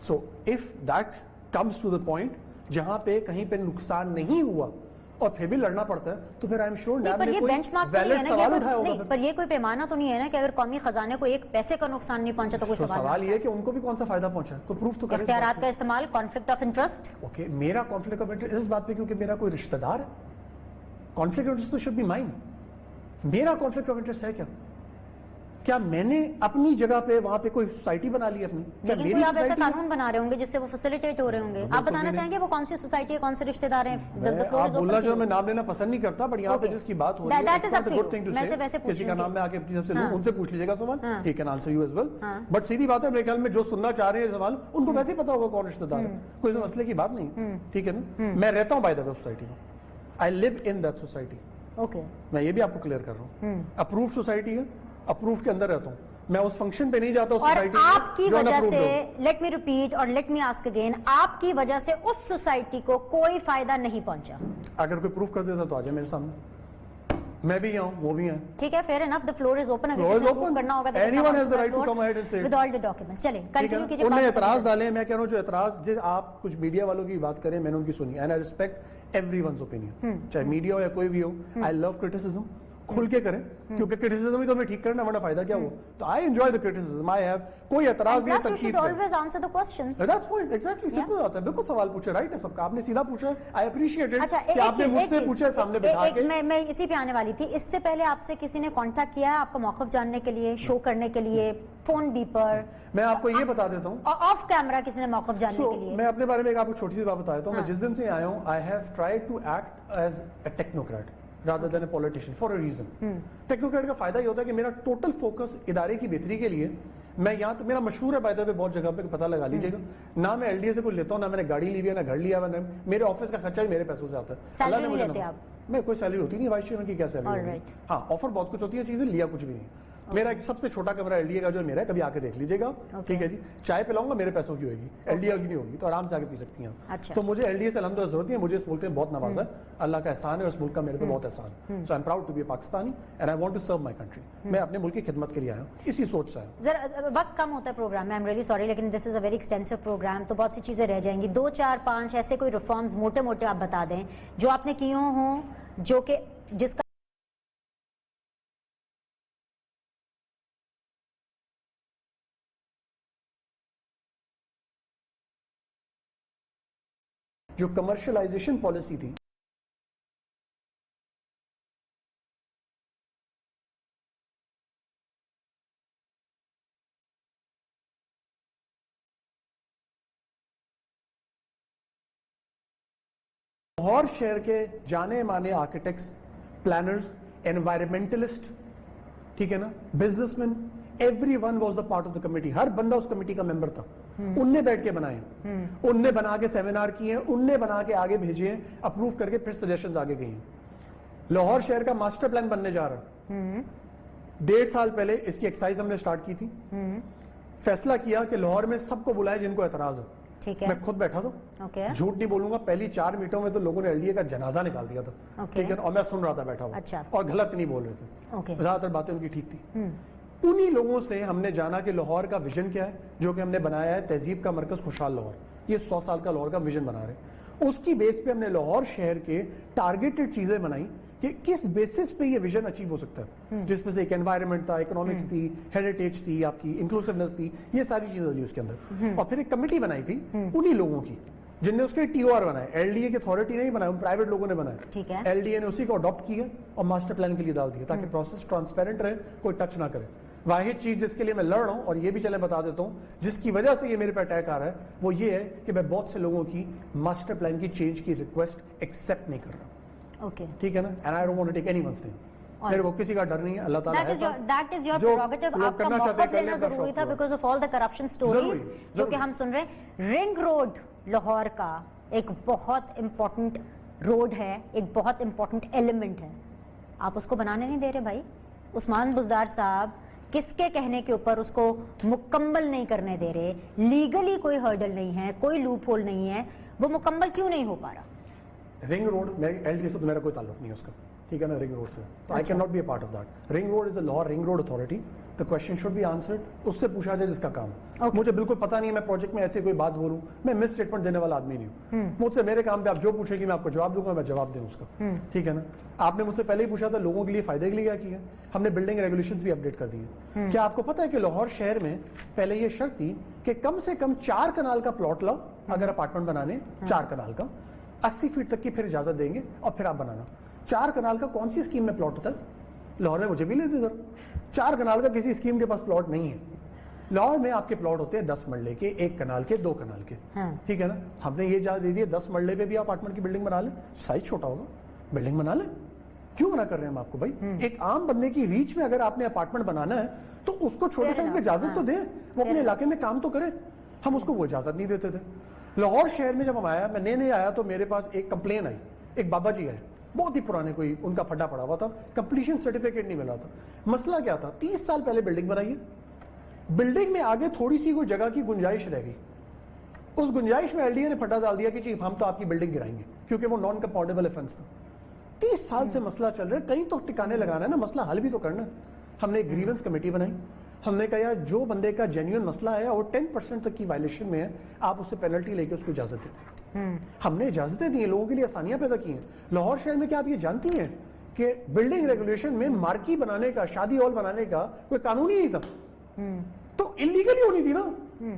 Speaker 2: so if that comes to the point جہاں پہ کہیں پہ نقصان نہیں ہوا اور پھر بھی لڑنا پڑتا ہے, تو پھر آئی ایم شیور نیب نے کوئی ویلڈ سوال اٹھایا ہوگا.
Speaker 1: پر یہ کوئی پیمانہ تو نہیں ہے نا کہ اگر قومی خزانے کو 1 پیسے کا نقصان نہیں پہنچا تو کوئی
Speaker 2: سوال یہ ہے کہ ان کو بھی کون سا فائدہ پہنچا ہے, کوئی پروف تو کرے.
Speaker 1: اختیارات کا استعمال, کانفلکٹ آف انٹرسٹ.
Speaker 2: اوکے, میرا کانفلکٹ آف انٹرسٹ اس بات پہ کیونکہ میرا کوئی رشتہ دار ہے. کانفلکٹ آف انٹرسٹ تو شوڈ بی مائن. میرا کانفلکٹ آف انٹرسٹ ہے کیا میں نے اپنی جگہ پہ وہاں پہ کوئی سوسائٹی بنا لی اپنی؟
Speaker 1: لیکن کوئی آپ ایسا قانون بنا رہے ہوں گے جس سے وہ فیسیلیٹیٹ ہو رہے ہوں گے. آپ بتانا چاہیں گے وہ کون سی سوسائٹی ہے, کون سے رشتہ دار ہیں؟
Speaker 2: آپ بولنا جو میں نام لینا پسند نہیں کرتا, بٹ یہاں پہ جس کی بات ہو رہی ہے کسی کا نام میں آ کے اپنی طرف سے لوں, ان سے پوچھ لیجیے گا سوال, he can answer you as well. But سیدھی بات ہے میرے خیال میں جو سننا چاہ رہے ہیں سوال ان کو ویسے ہی پتا ہوگا کون رشتہ دار ہے, کوئی مسئلے کی بات نہیں. ٹھیک ہے نا, میں رہتا ہوں بائی دا وے سوسائٹی میں, آئی لیو ان دیٹ سوسائٹی.
Speaker 1: اوکے,
Speaker 2: میں یہ بھی آپ کو کلیئر کر رہا ہوں. اپروف سوسائٹی ہے, اپروف کے اندر رہتا ہوں میں, اس فنکشن پہ نہیں جاتا اس سوسائٹی.
Speaker 1: اور آپ کی وجہ سے, لیٹ می ریپیٹ اور لیٹ می آسک اگین, آپ کی وجہ سے اس سوسائٹی کو کوئی فائدہ نہیں پہنچا.
Speaker 2: اگر کوئی پروف کر دیتا تو آ جائے میرے سامنے, میں بھی ہوں وہ بھی ہیں.
Speaker 1: ٹھیک ہے, fair enough, the floor is open. کرنا ہوگا
Speaker 2: anyone has the right to come ahead and say
Speaker 1: with all the documents. چلیں کنٹینیو کیجئے.
Speaker 2: انہوں نے اعتراض ڈالے, میں کہہ رہا ہوں جو اعتراض آپ کچھ میڈیا والوں کی بات کریں, میں نے ان کی سنی, and I respect everyone's opinion, چاہے میڈیا ہو یا کوئی بھی ہو. I love criticism, کھل کے کریں, کیونکہ کرٹیسزم ہی تو ہمیں ٹھیک کرنا, ورنہ فائدہ کیا ہوا. تو I enjoy the criticism, I have کوئی اعتراض نہیں ہے تنقید پہ.
Speaker 1: always answer the questions.
Speaker 2: That's point, exactly, simple ہوتا ہے. بالکل سوال پوچھا, رائٹ ہے سب کا, آپ نے سیدھا پوچھا, آئی اپریشیٹ اٹ کہ آپ نے مجھ سے پوچھا سامنے بٹھا کے.
Speaker 1: میں اسی پہ آنے والی تھی. اس سے پہلے آپ سے کسی نے کانٹیکٹ کیا ہے آپ کا موقف جاننے کے لیے, شو کرنے کے لیے, فون بی پر؟
Speaker 2: میں آپ کو یہ بتا دیتا ہوں,
Speaker 1: آف کیمرا کسی نے موقف جاننے کے لیے.
Speaker 2: میں اپنے بارے میں آپ کو چھوٹی سی بات بتا دیتا ہوں. میں جس دن سے آیا ہوں, I have tried to act as a technocrat rather than a politician for a reason. Technocrat کا فائدہ یہ ہوتا ہے کہ میرا ٹوٹل فوکس ادارے کی بہتری کے لیے. میں یہاں تو میرا مشہور ہے بائی دا وے, بہت جگہ پہ پتہ لگا لیجیے گا, نہ میں ایل ڈی اے سے کوئی لیتا ہوں, نہ میں نے گاڑی لی ہے, نہ گھر لیا ہے, میرے آفس کا خرچہ ہی میرے پیسوں سے آتا ہے.
Speaker 1: سیلری نہیں لیتے آپ؟
Speaker 2: میں کوئی سیلری ہوتی نہیں, وائس چیئرمین کی کیا سیلری ہوتی ہے. ہاں, آفر بہت کچھ ہوتی ہے, چیزیں لیا کچھ بھی نہیں. میرا ایک سب سے چھوٹا کمرہ ایل ڈی اے کا جو میرا ہے, کبھی آ کے دیکھ لیجیے گا. ٹھیک ہے جی, چائے پلاؤں گا میرے پیسوں کی ہوئے گی, ایل ڈی اے کی نہیں ہوگی, تو آرام سے آ کے پی سکتی ہیں. تو مجھے ایل ڈی اے سے الحمدللہ ضرورت نہیں ہے, مجھے اس ملک میں بہت نوازا ہے, اللہ کا احسان ہے, اس ملک کا میرے پہ بہت احسان. So I am proud to be a Pakistani and I want to serve my country. میں اپنے ملک کی خدمت کے لیے آیا ہوں, اسی سوچ سے آیا ہوں.
Speaker 1: ذرا وقت کم ہوتا ہے پروگرام میں, آئی ایم ریئلی سوری, لیکن دس از اے ویری ایکسٹینسو پروگرام, تو بہت سی چیزیں رہ جائیں گی. 2 4 5 ایسے کوئی ریفارمز موٹے موٹے آپ بتا دیں جو آپ نے کیے ہوں, جو کہ جس کا
Speaker 2: جو کمرشلائزیشن پالیسی تھی, لاہور شہر کے جانے مانے آرکیٹیکٹس, پلانرز, انوائرمنٹلسٹ, ٹھیک ہے نا, businessman, everyone was the part of the committee. ہر بندہ اس کمیٹی کا ممبر تھا. ان نے بیٹھ کے بنائے, ان نے بنا کے سیمینار کیے ہیں, ان نے بنا کے آگے بھیجے ہیں, اپروو کر کے پھر سجیشنز آگے گئی ہیں. لاہور شہر کا ماسٹر پلان بننے جا رہا ہے. 1.5 سال پہلے اس کی ایکسرسائز ہم نے سٹارٹ کی تھی. फैसला किया कि लाहौर में सबको बुलाए जिनको एतराज हो।
Speaker 1: ठीक है,
Speaker 2: मैं खुद बैठा था,
Speaker 1: ओके,
Speaker 2: झूठ नहीं बोलूंगा, पहली 4 मीटों में तो लोगों ने एलडीए का जनाजा निकाल दिया था,
Speaker 1: ओके।
Speaker 2: ठीक है, और मैं सुन रहा था बैठा हुआ,
Speaker 1: अच्छा।
Speaker 2: और गलत नहीं बोल रहे थे,
Speaker 1: ओके,
Speaker 2: ज्यादातर बातें उनकी ठीक थी। उन्हीं लोगों से हमने जाना कि लाहौर का विजन क्या है, जो कि हमने बनाया है तहजीब का मरकज खुशहाल लाहौर, ये 100 साल का लाहौर का विजन बना रहे हैं। उसकी बेस पे हमने लाहौर शहर के टारगेटेड चीजें बनाई कि किस बेसिस पे ये विजन अचीव हो सकता है, जिसमें से एक एनवायरनमेंट था, इकोनॉमिक्स थी, हेरिटेज थी, आपकी इंक्लूसिवनेस थी, ये सारी चीजें थी उसके अंदर। और फिर एक कमेटी बनाई गई उन्हीं लोगों की जिनने उसके टीओआर बनाए, एलडीए की अथॉरिटी नहीं बनाया, प्राइवेट लोगों ने बनाया,
Speaker 1: ठीक है।
Speaker 2: एलडीए ने उसी को अडॉप्ट किया और मास्टर प्लान के लिए डाल दिया ताकि प्रोसेस ट्रांसपेरेंट रहे, कोई टच ना करे। वाहिद चीज जिसके लिए मैं लड़ रहा हूं, और ये भी चले बता देता हूं, जिसकी वजह से ये मेरे पे अटैक आ रहा है, वो ये है कि मैं बहुत से लोगों की मास्टर प्लान की चेंज की रिक्वेस्ट एक्सेप्ट नहीं कर रहा,
Speaker 1: ओके,
Speaker 2: ठीक है ना, and I don't want to take anyone's thing. मेरे को किसी का डर नहीं है, अल्लाह ताला
Speaker 1: That
Speaker 2: है
Speaker 1: is your,
Speaker 2: साथ।
Speaker 1: that is your
Speaker 2: जो
Speaker 1: prerogative।
Speaker 2: लोग
Speaker 1: आपका
Speaker 2: करना चाहते
Speaker 1: मौका
Speaker 2: हैं, कर
Speaker 1: लेना
Speaker 2: लें, बस
Speaker 1: जरूरी
Speaker 2: शौक
Speaker 1: था
Speaker 2: पूरा।
Speaker 1: Because of all the corruption stories जो कि
Speaker 2: जरूरी।
Speaker 1: हम सुन रहे हैं। रिंग रोड लाहौर का एक बहुत इंपॉर्टेंट रोड है, एक बहुत इंपॉर्टेंट एलिमेंट है, आप उसको बनाने नहीं दे रहे भाई। उस्मान बुज़दार साहब किसके कहने के ऊपर उसको मुकम्मल नहीं करने दे रहे? लीगली कोई हर्डल नहीं है, कोई लूप होल नहीं है, वो मुकम्मल क्यों नहीं हो पा रहा?
Speaker 2: रिंग रोड मेरे एलडीए से तो मेरा कोई ताल्लुक नहीं है उसका, ठीक है ना, रिंग रोड से, तो I can not be a part of that. Ring road is a Lahore ring road authority, the question should be answered, उससे पूछा जाए जिसका काम। मुझे बिल्कुल पता नहीं है, मैं प्रोजेक्ट में ऐसे कोई बात बोलूं, मैं मिस स्टेटमेंट देने वाला आदमी नहीं हूँ। मुझसे मेरे काम पे आप जो पूछेंगे मैं आपको जवाब दूंगा, मैं जवाब दूं उसका, ठीक है ना। आपने मुझसे पहले ही पूछा था लोगों के लिए फायदे के लिए क्या किया, हमने बिल्डिंग रेगुलेशंस भी अपडेट कर दिए। क्या आपको पता है कि लाहौर शहर में पहले ये शर्त थी कि कम से कम 4 कनाल का प्लॉट लो अगर अपार्टमेंट बनाने, 4 कनाल का 80 फीट तक की फिर इजाजत देंगे और फिर आप बनाना। 4 कनाल का कौन सी स्कीम में प्लॉट होता है लाहौर में? मुझे भी ले दे सर, 4 कनाल का किसी स्कीम के पास प्लॉट नहीं है। लाहौर में आपके प्लॉट होते हैं 10 मरले के, 1 कनाल के, 2 कनाल के, ठीक है ना। हमने ये इजाजत दे दी है 10 मरले पे भी आप अपार्टमेंट की बिल्डिंग बना ले, साइज छोटा होगा, बिल्डिंग बना ले, क्यों मना कर रहे हैं हम आपको भाई? एक आम बंदे की रीच में अगर आपने अपार्टमेंट बनाना है तो उसको छोटे साइज में इजाजत तो दे, वो अपने इलाके में काम तो करे। हम उसको वो इजाजत नहीं देते थे। लाहौर शहर में जब हम आया, मैं नए आया तो मेरे पास एक कंप्लेन आई, एक बाबा जी आए, बहुत ही पुराने, कोई उनका फड्डा पड़ा हुआ था, कंप्लीशन सर्टिफिकेट नहीं मिला था। मसला क्या था? 30 साल पहले बिल्डिंग बनाई है, बिल्डिंग में आगे थोड़ी सी कोई जगह की गुंजाइश रह गई, उस गुंजाइश में एलडीए ने फटा डाल दिया कि जी हम तो आपकी बिल्डिंग गिराएंगे, क्योंकि वो नॉन कंपाउंडेबल ऑफेंस था। 30 साल से मसला चल रहा है, कहीं तो टिकाने लगाना है ना, मसला हल भी तो करना है। हमने एक ग्रीवेंस कमेटी बनाई, हमने कहा यार जो बंदे का जेन्युइन मसला है और 10% तक की वायलेशन में है, आप उससे पेनल्टी लेके उसको इजाजत देते हैं। हमने इजाजतें दी हैं, लोगों के लिए आसानियां पैदा की हैं। लाहौर शहर में क्या आप ये जानती हैं कि बिल्डिंग रेगुलेशन में मार्की बनाने का, शादी हॉल बनाने का कोई कानून ही नहीं था, तो इलीगली होनी थी ना,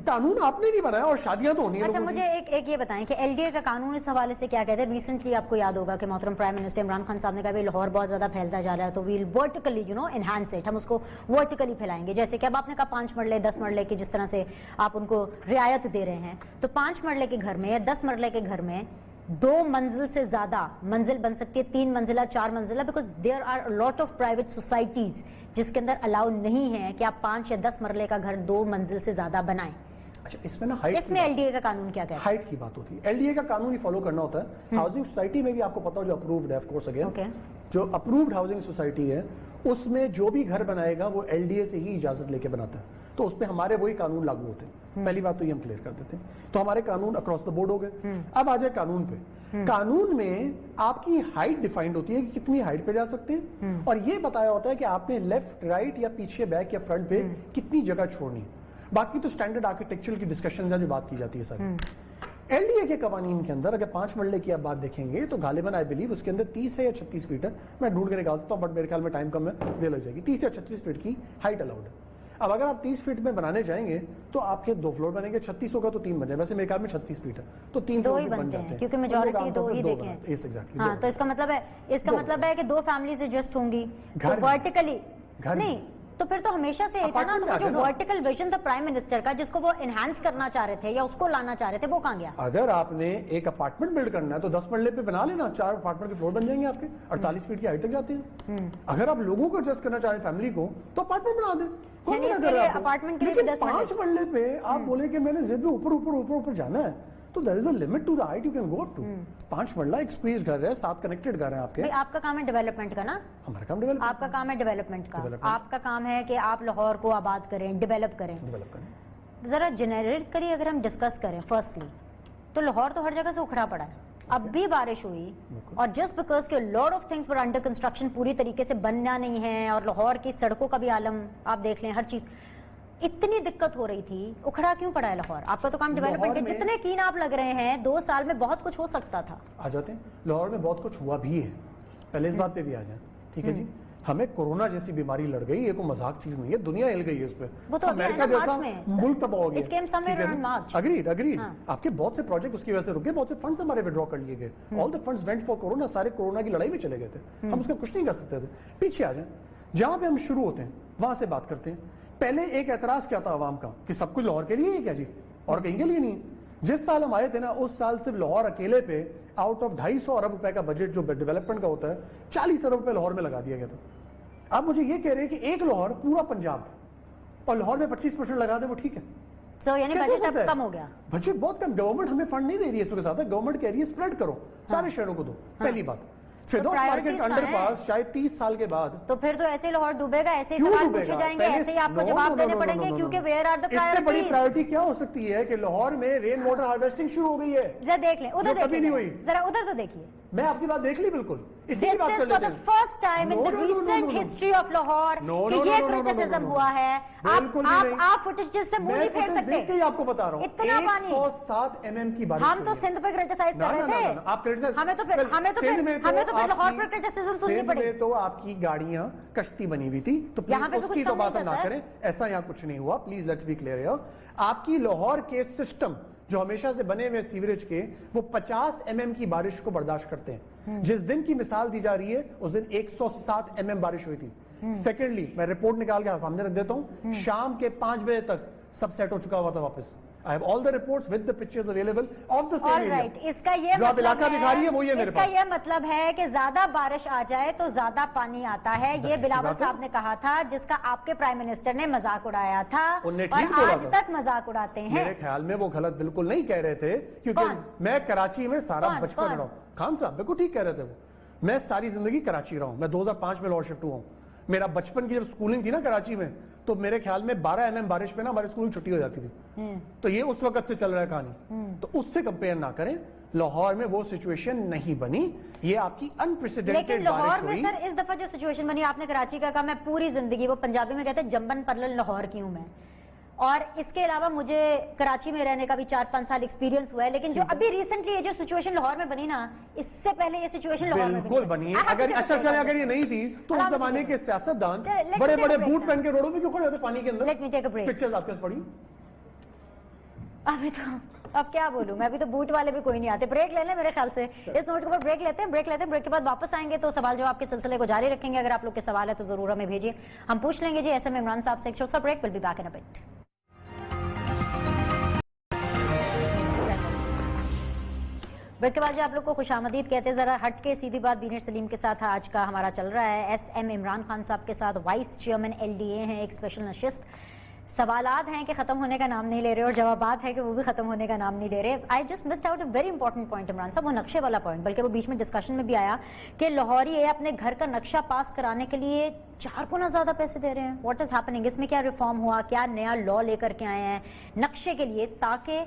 Speaker 2: कानून आपने नहीं बनाया और शादियां तो होनी है।
Speaker 1: अच्छा, मुझे एक ये बताएं कि एलडीए का कानून इस हवाले से क्या कहते हैं? रिसेंटली आपको याद होगा कि मोहतरम प्राइम मिनिस्टर इमरान खान साहब ने कहा लाहौर बहुत ज्यादा फैलता जा रहा है, तो वील वर्टिकली एनहांस इट, हम उसको वर्टिकली फैलाएंगे। जैसे कि अब आपने कहा 5 मरले 10 मरले की जिस तरह से आप उनको रियायत दे रहे हैं, तो 5 मरले के घर में या 10 मरले के घर में 2 मंजिल से ज्यादा मंजिल बन सकती है, 3 मंजिला 4 मंजिला, because there are lot of private societies जिसके अंदर अलाउ नहीं है कि आप 5 या 10 मरले का घर 2 मंजिल से ज्यादा बनाएं।
Speaker 2: अच्छा, इसमें ना हाइट,
Speaker 1: इसमें एलडीए का कानून क्या कहता है?
Speaker 2: हाइट की बात होती है, एलडीए का कानून ही फॉलो करना होता है। हाउसिंग सोसाइटी में भी आपको पता हो जो अप्रूव्ड है, ऑफ कोर्स अगेन, जो अप्रूव्ड हाउसिंग सोसाइटी है उसमें जो भी घर बनाएगा वो एलडीए से ही इजाजत लेके बनाता है, तो उस पर हमारे वही कानून लागू होते हैं। पहली बात तो ये हम क्लियर कर देते हैं, तो हमारे कानून अक्रॉस द बोर्ड हो गए। अब आ जाए कानून पे। कानून में आपकी हाइट डिफाइंड होती है कि कितनी हाइट पे जा सकते हैं, और ये बताया होता है कि आपने लेफ्ट, राइट या पीछे, बैक या फ्रंट पे कितनी जगह छोड़नी। बाकी तो स्टैंडर्ड आर्किटेक्चरल की डिस्कशन है जो बात की जाती है सारी। एलडीए के कवानीन के अंदर अगर 5 मरले की आप बात देखेंगे तो गालिबन आई बिलीव उसके अंदर 30 है या 36 फीट है, मैं ढूंढ के निकाल सकता हूँ, बट मेरे ख्याल में टाइम कम है, दे लग जाएगी। 30 या 36 फीट की हाइट अलाउड है। अब अगर आप 30 फीट में बनाने जाएंगे तो आपके 2 फ्लोर बनेंगे, 36 होगा तो 3 बने, वैसे मेरे ख्याल में 36 फीट है, तो 3
Speaker 1: दो
Speaker 2: फ्लोर
Speaker 1: ही
Speaker 2: बन
Speaker 1: बनते
Speaker 2: जाते
Speaker 1: हैं
Speaker 2: हैं,
Speaker 1: क्योंकि मेजॉरिटी 2 ही देखे हैं।
Speaker 2: एग्जैक्टली।
Speaker 1: हाँ, तो इसका मतलब है कि 2 फैमिलीज एडजस्ट होंगी, तो वर्टिकली नहीं, तो फिर तो हमेशा से ही था ना, तो वो जो वर्टिकल विजन था प्राइम मिनिस्टर का जिसको वो एनहांस करना चाह रहे थे या उसको लाना चाह रहे थे, वो कहाँ गया?
Speaker 2: अगर आपने एक अपार्टमेंट बिल्ड करना है तो 10 मरले पे बना लेना, 4 अपार्टमेंट के फ्लोर बन जाएंगे आपके, 48 फीट की हाइट तक जाते हैं। अगर आप लोगों को एडजस्ट करना चाह रहे हैं फैमिली को, तो अपार्टमेंट बना दें, कौन मना कर रहा है?
Speaker 1: अपार्टमेंट के लिए
Speaker 2: 5 मरले पे आप बोले कि मैंने जिद में ऊपर ऊपर ऊपर ऊपर जाना है, तो there is a limit to the height you can go up to. 5 मरला एक स्क्वीज घर है, 7 कनेक्टेड घर है आपके।
Speaker 1: आपका काम है डेवलपमेंट का ना,
Speaker 2: हमारा काम डेवलपमेंट,
Speaker 1: आपका काम है डेवलपमेंट का, आपका काम है कि आप लाहौर को आबाद करें, डेवलप करें। ذرا جنریکلی اگر ہم ڈسکس کریں فرسٹلی تو لاہور تو ہر جگہ سے اکھڑا پڑا ہے, اب بھی بارش ہوئی اور جسٹ بیکاز کہ lot of things were under construction, پوری طریقے سے بننا نہیں ہے, اور لاہور کی سڑکوں کا بھی عالم آپ دیکھ لیں, ہر چیز اتنی دقت ہو رہی تھی, اکھڑا کیوں پڑا ہے لاہور؟ آپ کا تو کام ڈیولپمنٹ ہے, جتنے کین آپ لگ رہے ہیں 2 سال میں بہت کچھ ہو سکتا تھا.
Speaker 2: آ جاتے ہیں لاہور میں بہت کچھ ہوا بھی ہے, پہلے اس بات پہ بھی آ جائیں, ٹھیک ہے جی. ہمیں کورونا جیسی بیماری لڑ گئی, یہ کوئی مذاق چیز نہیں ہے, دنیا ہل گئی ہے اس پہ. امریکہ جیسا ملک تباہ ہو گیا. اگریڈ. آپ کے بہت سے پروجیکٹ اس کی وجہ سے رکے, بہت سے فنڈز ہمارے وڈرا کر لیے گئے. All the funds went for corona, سارے کورونا کی لڑائی میں چلے گئے تھے, ہم اس کا کچھ نہیں کر سکتے تھے. پیچھے آ جائیں, جہاں پہ ہم شروع ہوتے ہیں وہاں سے بات کرتے ہیں. پہلے ایک اعتراض کیا تھا عوام کا کہ سب کچھ لاہور کے لیے ہے کیا جی, اور کہیں کے لیے نہیں. جس سال ہم آئے تھے نا, اس سال صرف لاہور اکیلے پہ آؤٹ آف 250 ارب روپے کا بجٹ جو ڈیولپمنٹ کا ہوتا ہے, 40 ارب روپے لاہور میں لگا دیا گیا تھا. آپ مجھے یہ کہہ رہے ہیں کہ ایک لاہور پورا پنجاب اور لاہور میں 25% لگا دے, وہ ٹھیک ہے؟
Speaker 1: یعنی بجٹ اب کم ہو گیا,
Speaker 2: بجٹ بہت کم. گورنمنٹ ہمیں فنڈ نہیں دے رہی ہے اس کے ساتھ, گورنمنٹ کہہ رہی ہے اسپریڈ کرو, سارے شہروں کو دو. پہلی بات, فردوس مارکیٹ انڈر پاس شاید 30 سال کے بعد,
Speaker 1: تو پھر تو ایسے لاہور ڈوبے گا, ایسے سوال پوچھے جائیں گے, ایسے ہی آپ کو جواب دینے پڑیں گے, کیونکہ ویئر آر دا
Speaker 2: اس سے بڑی پرائورٹی کیا ہو سکتی ہے کہ لاہور میں رین واٹر ہارویسٹنگ شروع ہو گئی ہے.
Speaker 1: ذرا دیکھ لیں ادھر,
Speaker 2: کبھی نہیں ہوئی.
Speaker 1: ذرا ادھر تو دیکھیے.
Speaker 2: میں آپ کی بات دیکھ لی بالکل, اسی کی بات کر
Speaker 1: لیتے ہیں. First time in the recent history of Lahore کہ یہ کرٹیسزم ہوا ہے. آپ فوٹیج سے منہ نہیں پھیر سکتے.
Speaker 2: آپ کو بتا رہا ہوں,
Speaker 1: اتنا پانی
Speaker 2: 107 mm کی بارش.
Speaker 1: ہم تو سندھ پہ کرٹیسائز کر رہے تھے,
Speaker 2: آپ
Speaker 1: ہمیں تو پھر لاہور پر کرٹیسزم سننی پڑی.
Speaker 2: تو آپ کی گاڑیاں کشتی بنی ہوئی تھی, تو اس کی تو بات ہم نہ کریں, ایسا یہاں کچھ نہیں ہوا. Please let's be clear here. آپ کی لاہور کے سسٹم جو ہمیشہ سے بنے ہوئے سیوریج کے, وہ 50 mm کی بارش کو برداشت کرتے ہیں. جس دن کی مثال دی جا رہی ہے اس دن 107 mm بارش ہوئی تھی. سیکنڈلی میں رپورٹ نکال کے سامنے رکھ دیتا ہوں, شام کے 5 بجے تک سب سیٹ ہو چکا ہوا تھا واپس. I have all the reports with the pictures available of the same area.
Speaker 1: اس کا یہ
Speaker 2: جو آپ علاقہ دکھا رہی ہے وہ یہ میرے پاس.
Speaker 1: اس کا یہ مطلب ہے کہ زیادہ بارش آ جائے تو زیادہ پانی آتا ہے. یہ بلاول صاحب نے کہا تھا, جس کا آپ کے پرائم منسٹر نے مذاق اڑایا تھا, اور آج تک مذاق اڑاتے ہیں.
Speaker 2: میرے خیال میں وہ غلط بالکل نہیں کہہ رہے تھے, کیونکہ میں کراچی میں سارا بچپن رہا ہوں. خان صاحب بالکل ٹھیک کہہ رہے تھے وہ. میں ساری زندگی کراچی رہا ہوں, میں 2005 میں لاہور شفٹ ہوا ہوں. میرا بچپن کی جب سکولنگ تھی نا کراچی میں, تو میرے خیال میں 12 mm بارش پہ نا ہماری اسکول چھٹی ہو جاتی تھی. تو یہ اس وقت سے چل رہا ہے کہانی, تو اس سے کمپیئر نہ کریں. لاہور میں وہ سچویشن نہیں بنی, یہ آپ کی انپریسیڈنٹڈ بارش ہوئی.
Speaker 1: لیکن لاہور میں سر اس دفعہ جو سچویشن بنی, آپ نے کراچی کا کہا, میں پوری زندگی, وہ پنجابی میں کہتے ہیں جمبن پرلل لاہور کی ہوں میں, اور اس کے علاوہ مجھے کراچی میں رہنے کا بھی 4-5 سال ایکسپیرینس ہوا ہے. لیکن جو ابھی ریسنٹلی یہ جو سچویشن لاہور میں بنی نا, اس سے پہلے یہ سچویشن لاہور میں
Speaker 2: بالکل بنی ہے. اگر اچھا چلے اگر یہ نہیں تھی تو اس زمانے کے سیاستدان بڑے بڑے بوٹ پہن کے روڈوں پہ کیوں کھڑے ہوتے پانی کے اندر؟
Speaker 1: Let me take a break.
Speaker 2: Pictures آپ کے پاس پڑھی؟
Speaker 1: ابھی تو اب کیا بولوں میں, ابھی تو بوٹ والے بھی کوئی نہیں آتے. بریک لے لیں میرے خیال سے, اس نوٹ کے اوپر بریک لیتے ہیں. بریک کے بعد واپس آئیں گے تو سوال جواب کے سلسلے کو جاری رکھیں گے. اگر آپ لوگ کے سوال ہے تو ضرور ہمیں بھیجیے, ہم پوچھ لیں گے. جی ایس ایم عمران صاحب سے ایک چھوٹا سا break, will be back in a bit. Break کے بعد جو آپ لوگ کو خوش آمدید کہتے ہیں. ذرا ہٹ کے سیدھی بات بینر سلیم کے ساتھ آج کا ہمارا چل رہا ہے. ایس ایم عمران خان صاحب کے ساتھ وائس چیئرمین LDA ہیں, ایک اسپیشل نشست. سوالات ہیں کہ ختم ہونے کا نام نہیں لے رہے, اور جوابات ہیں کہ وہ بھی ختم ہونے کا نام نہیں لے رہے. I just missed out a very important point Imran صاحب, وہ نقشے والا پوائنٹ, بلکہ وہ بیچ میں ڈسکشن میں بھی آیا کہ لاہوری اپنے گھر کا نقشہ پاس کرانے کے لیے 4 گنا زیادہ پیسے دے رہے ہیں. What is happening? اس میں کیا ریفارم ہوا, کیا نیا لا لے کر کے آئے ہیں نقشے کے لیے, تاکہ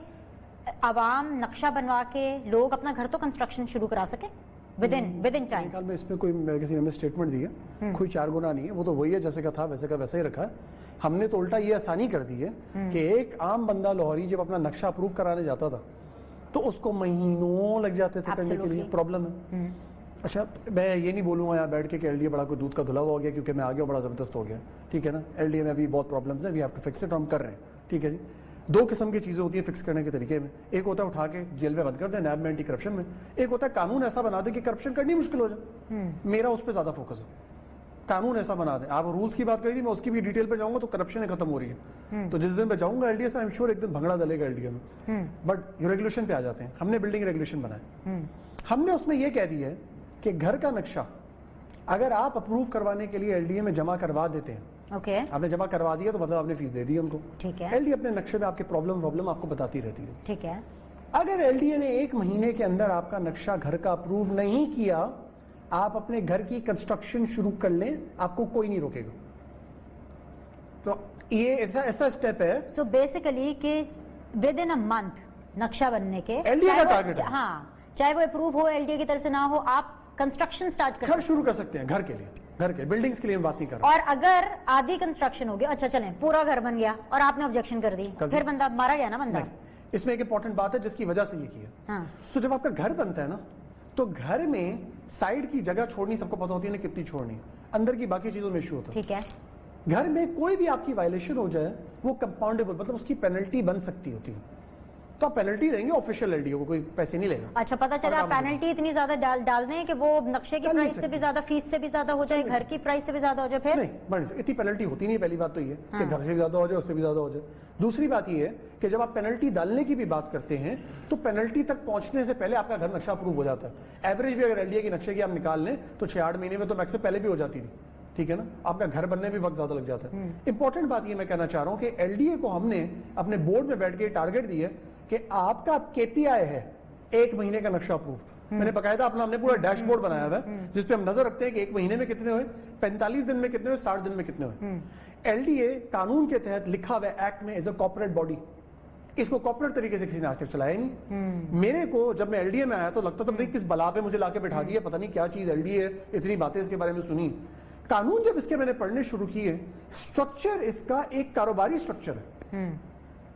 Speaker 1: عوام نقشہ بنوا کے لوگ اپنا گھر تو کنسٹرکشن شروع کرا سکے ود ان ٹائم؟
Speaker 2: خیال میں اس میں کوئی کسی نے ہمیں اسٹیٹمنٹ دی ہے, کوئی 4 گنا نہیں ہے, وہ تو وہی ہے جیسے کا تھا ویسے کا ویسے ہی رکھا ہے. ہم نے تو الٹا یہ آسانی کر دی ہے کہ ایک عام بندہ لاہوری جب اپنا نقشہ اپروو کرانے جاتا تھا تو اس کو مہینوں لگ جاتے تھے کرنے کے لیے. پرابلم ہے. اچھا میں یہ نہیں بولوں گا یہاں بیٹھ کے کہ LDA بڑا کوئی دودھ کا دھلا ہوا ہو گیا کیونکہ میں آگے بڑا زبردست ہو گیا, ٹھیک ہے نا. LDA میں ابھی بہت پرابلمس ہیں, we have to fix it, ہم کر رہے ہیں, ٹھیک ہے جی. 2 قسم کی چیزیں ہوتی ہیں فکس کرنے کے طریقے میں. ایک ہوتا ہے اٹھا کے جیل میں بند کر دیں نیب میں اینٹی کرپشن میں. ایک ہوتا ہے قانون ایسا بنا دیں کہ کرپشن کرنی مشکل ہو جائے. میرا اس پہ زیادہ فوکس ہے. قانون ایسا بنا دیں. آپ رولز کی بات کری تھی, میں اس کی بھی ڈیٹیل پہ جاؤں گا تو کرپشن ختم ہو رہی ہے. تو جس دن میں جاؤں گا LDA سے, آئی ایم شیور ایک دن بھنگڑا ڈلے گا LDA میں. بٹ ریگولیشن پہ آ جاتے ہیں. ہم نے بلڈنگ ریگولیشن بنایا, ہم نے اس میں یہ کہہ دیا ہے کہ گھر کا نقشہ اگر آپ اپروو کروانے کے لیے LDA میں جمع کروا دیتے ہیں, آپ نے جمع کروا دیا تو مطلب آپ نے فیس دے دی ان کو. LDA اپنے نقشے میں آپ کے پرابلم آپ کو بتاتی رہتی ہے,
Speaker 1: ٹھیک ہے.
Speaker 2: اگر LDA نے 1 مہینے کے اندر آپ کا نقشہ گھر کا اپروو نہیں کیا, آپ اپنے گھر کی کنسٹرکشن شروع کر لیں, آپ کو کوئی نہیں روکے گا. تو ये ऐसा स्टेप है।
Speaker 1: सो बेसिकली कि विद इन अ मंथ नक्शा बनने के
Speaker 2: LDA का टारगेट है।
Speaker 1: हाँ, चाहे वो अप्रूव हो एलडीए की तरफ से ना हो, आप कंस्ट्रक्शन स्टार्ट कर
Speaker 2: घर शुरू कर सकते हैं, घर के लिए, घर के बिल्डिंग्स के लिए मैं बात नहीं कर रहा।
Speaker 1: और अगर आधी कंस्ट्रक्शन हो गया, अच्छा चलें पूरा घर बन गया और आपने ऑब्जेक्शन कर दी, फिर बंदा मारा गया ना बंदा।
Speaker 2: नहीं, इसमें एक इंपॉर्टेंट बात है जिसकी वजह से ये किया।
Speaker 1: हाँ।
Speaker 2: सो जब आपका घर बनता है ना, तो घर में साइड की जगह छोड़नी सबको पता होती है ना, कितनी छोड़नी, अंदर की बाकी चीजों में इश्यू होता है।
Speaker 1: ठीक है,
Speaker 2: घर में कोई भी आपकी वायलेशन हो जाए वो कंपाउंडेबल, मतलब उसकी पेनल्टी बन सकती होती है, तो आप पेनल्टी देंगे, ऑफिशियल एलडीओ को कोई पैसे नहीं लेगा।
Speaker 1: अच्छा पता चला आप पेनल्टी इतनी ज्यादा डाल दें कि वो नक्शे की
Speaker 2: डाल नहीं
Speaker 1: प्राइस से भी ज्यादा, फीस से भी ज्यादा हो जाए, घर की प्राइस से भी ज्यादा हो जाए, फिर
Speaker 2: नहीं बड़ी इतनी पेनल्टी होती नहीं। पहली बात तो ये कि घर से भी ज्यादा हो जाए, उससे भी ज्यादा हो जाए। दूसरी बात ये है कि जब आप पेनल्टी डालने की भी बात करते हैं तो पेनल्टी तक पहुंचने से पहले आपका घर नक्शा अप्रूव हो जाता है। एवरेज भी अगर एलडीए की नक्शे की आप निकाल लें तो 6-8 महीने में तो मैक्स से पहले भी हो जाती थी, ठीक है ना। आपका घर बनने में वक्त ज्यादा लग जाता है। इंपॉर्टेंट बात ये मैं कहना चाह रहा हूं कि एलडीए को हमने अपने बोर्ड में बैठ के टारगेट दिए कि आपका केपीआई है 1 महीने का नक्शा अप्रूव। मैंने बकायदा हमने पूरा डैशबोर्ड बनाया हुआ है जिसपे हम नजर रखते हैं कि 1 महीने में कितने हुए, 45 दिन में कितने हुए, 60 दिन में कितने हुए। एलडीए कानून के तहत लिखा हुआ एक्ट में एज अ कॉर्पोरेट बॉडी, इसको कॉर्पोरेट तरीके से किसी ने आज तक चलाया नहीं। मेरे को जब मैं एलडीए में आया तो लगता था किस बला पे मुझे लाके बैठा दिया, पता नहीं क्या चीज एलडीए है, इतनी बातें इसके बारे में सुनी। कानून जब इसके मैंने पढ़ने शुरू किए, स्ट्रक्चर इसका एक कारोबारी स्ट्रक्चर है,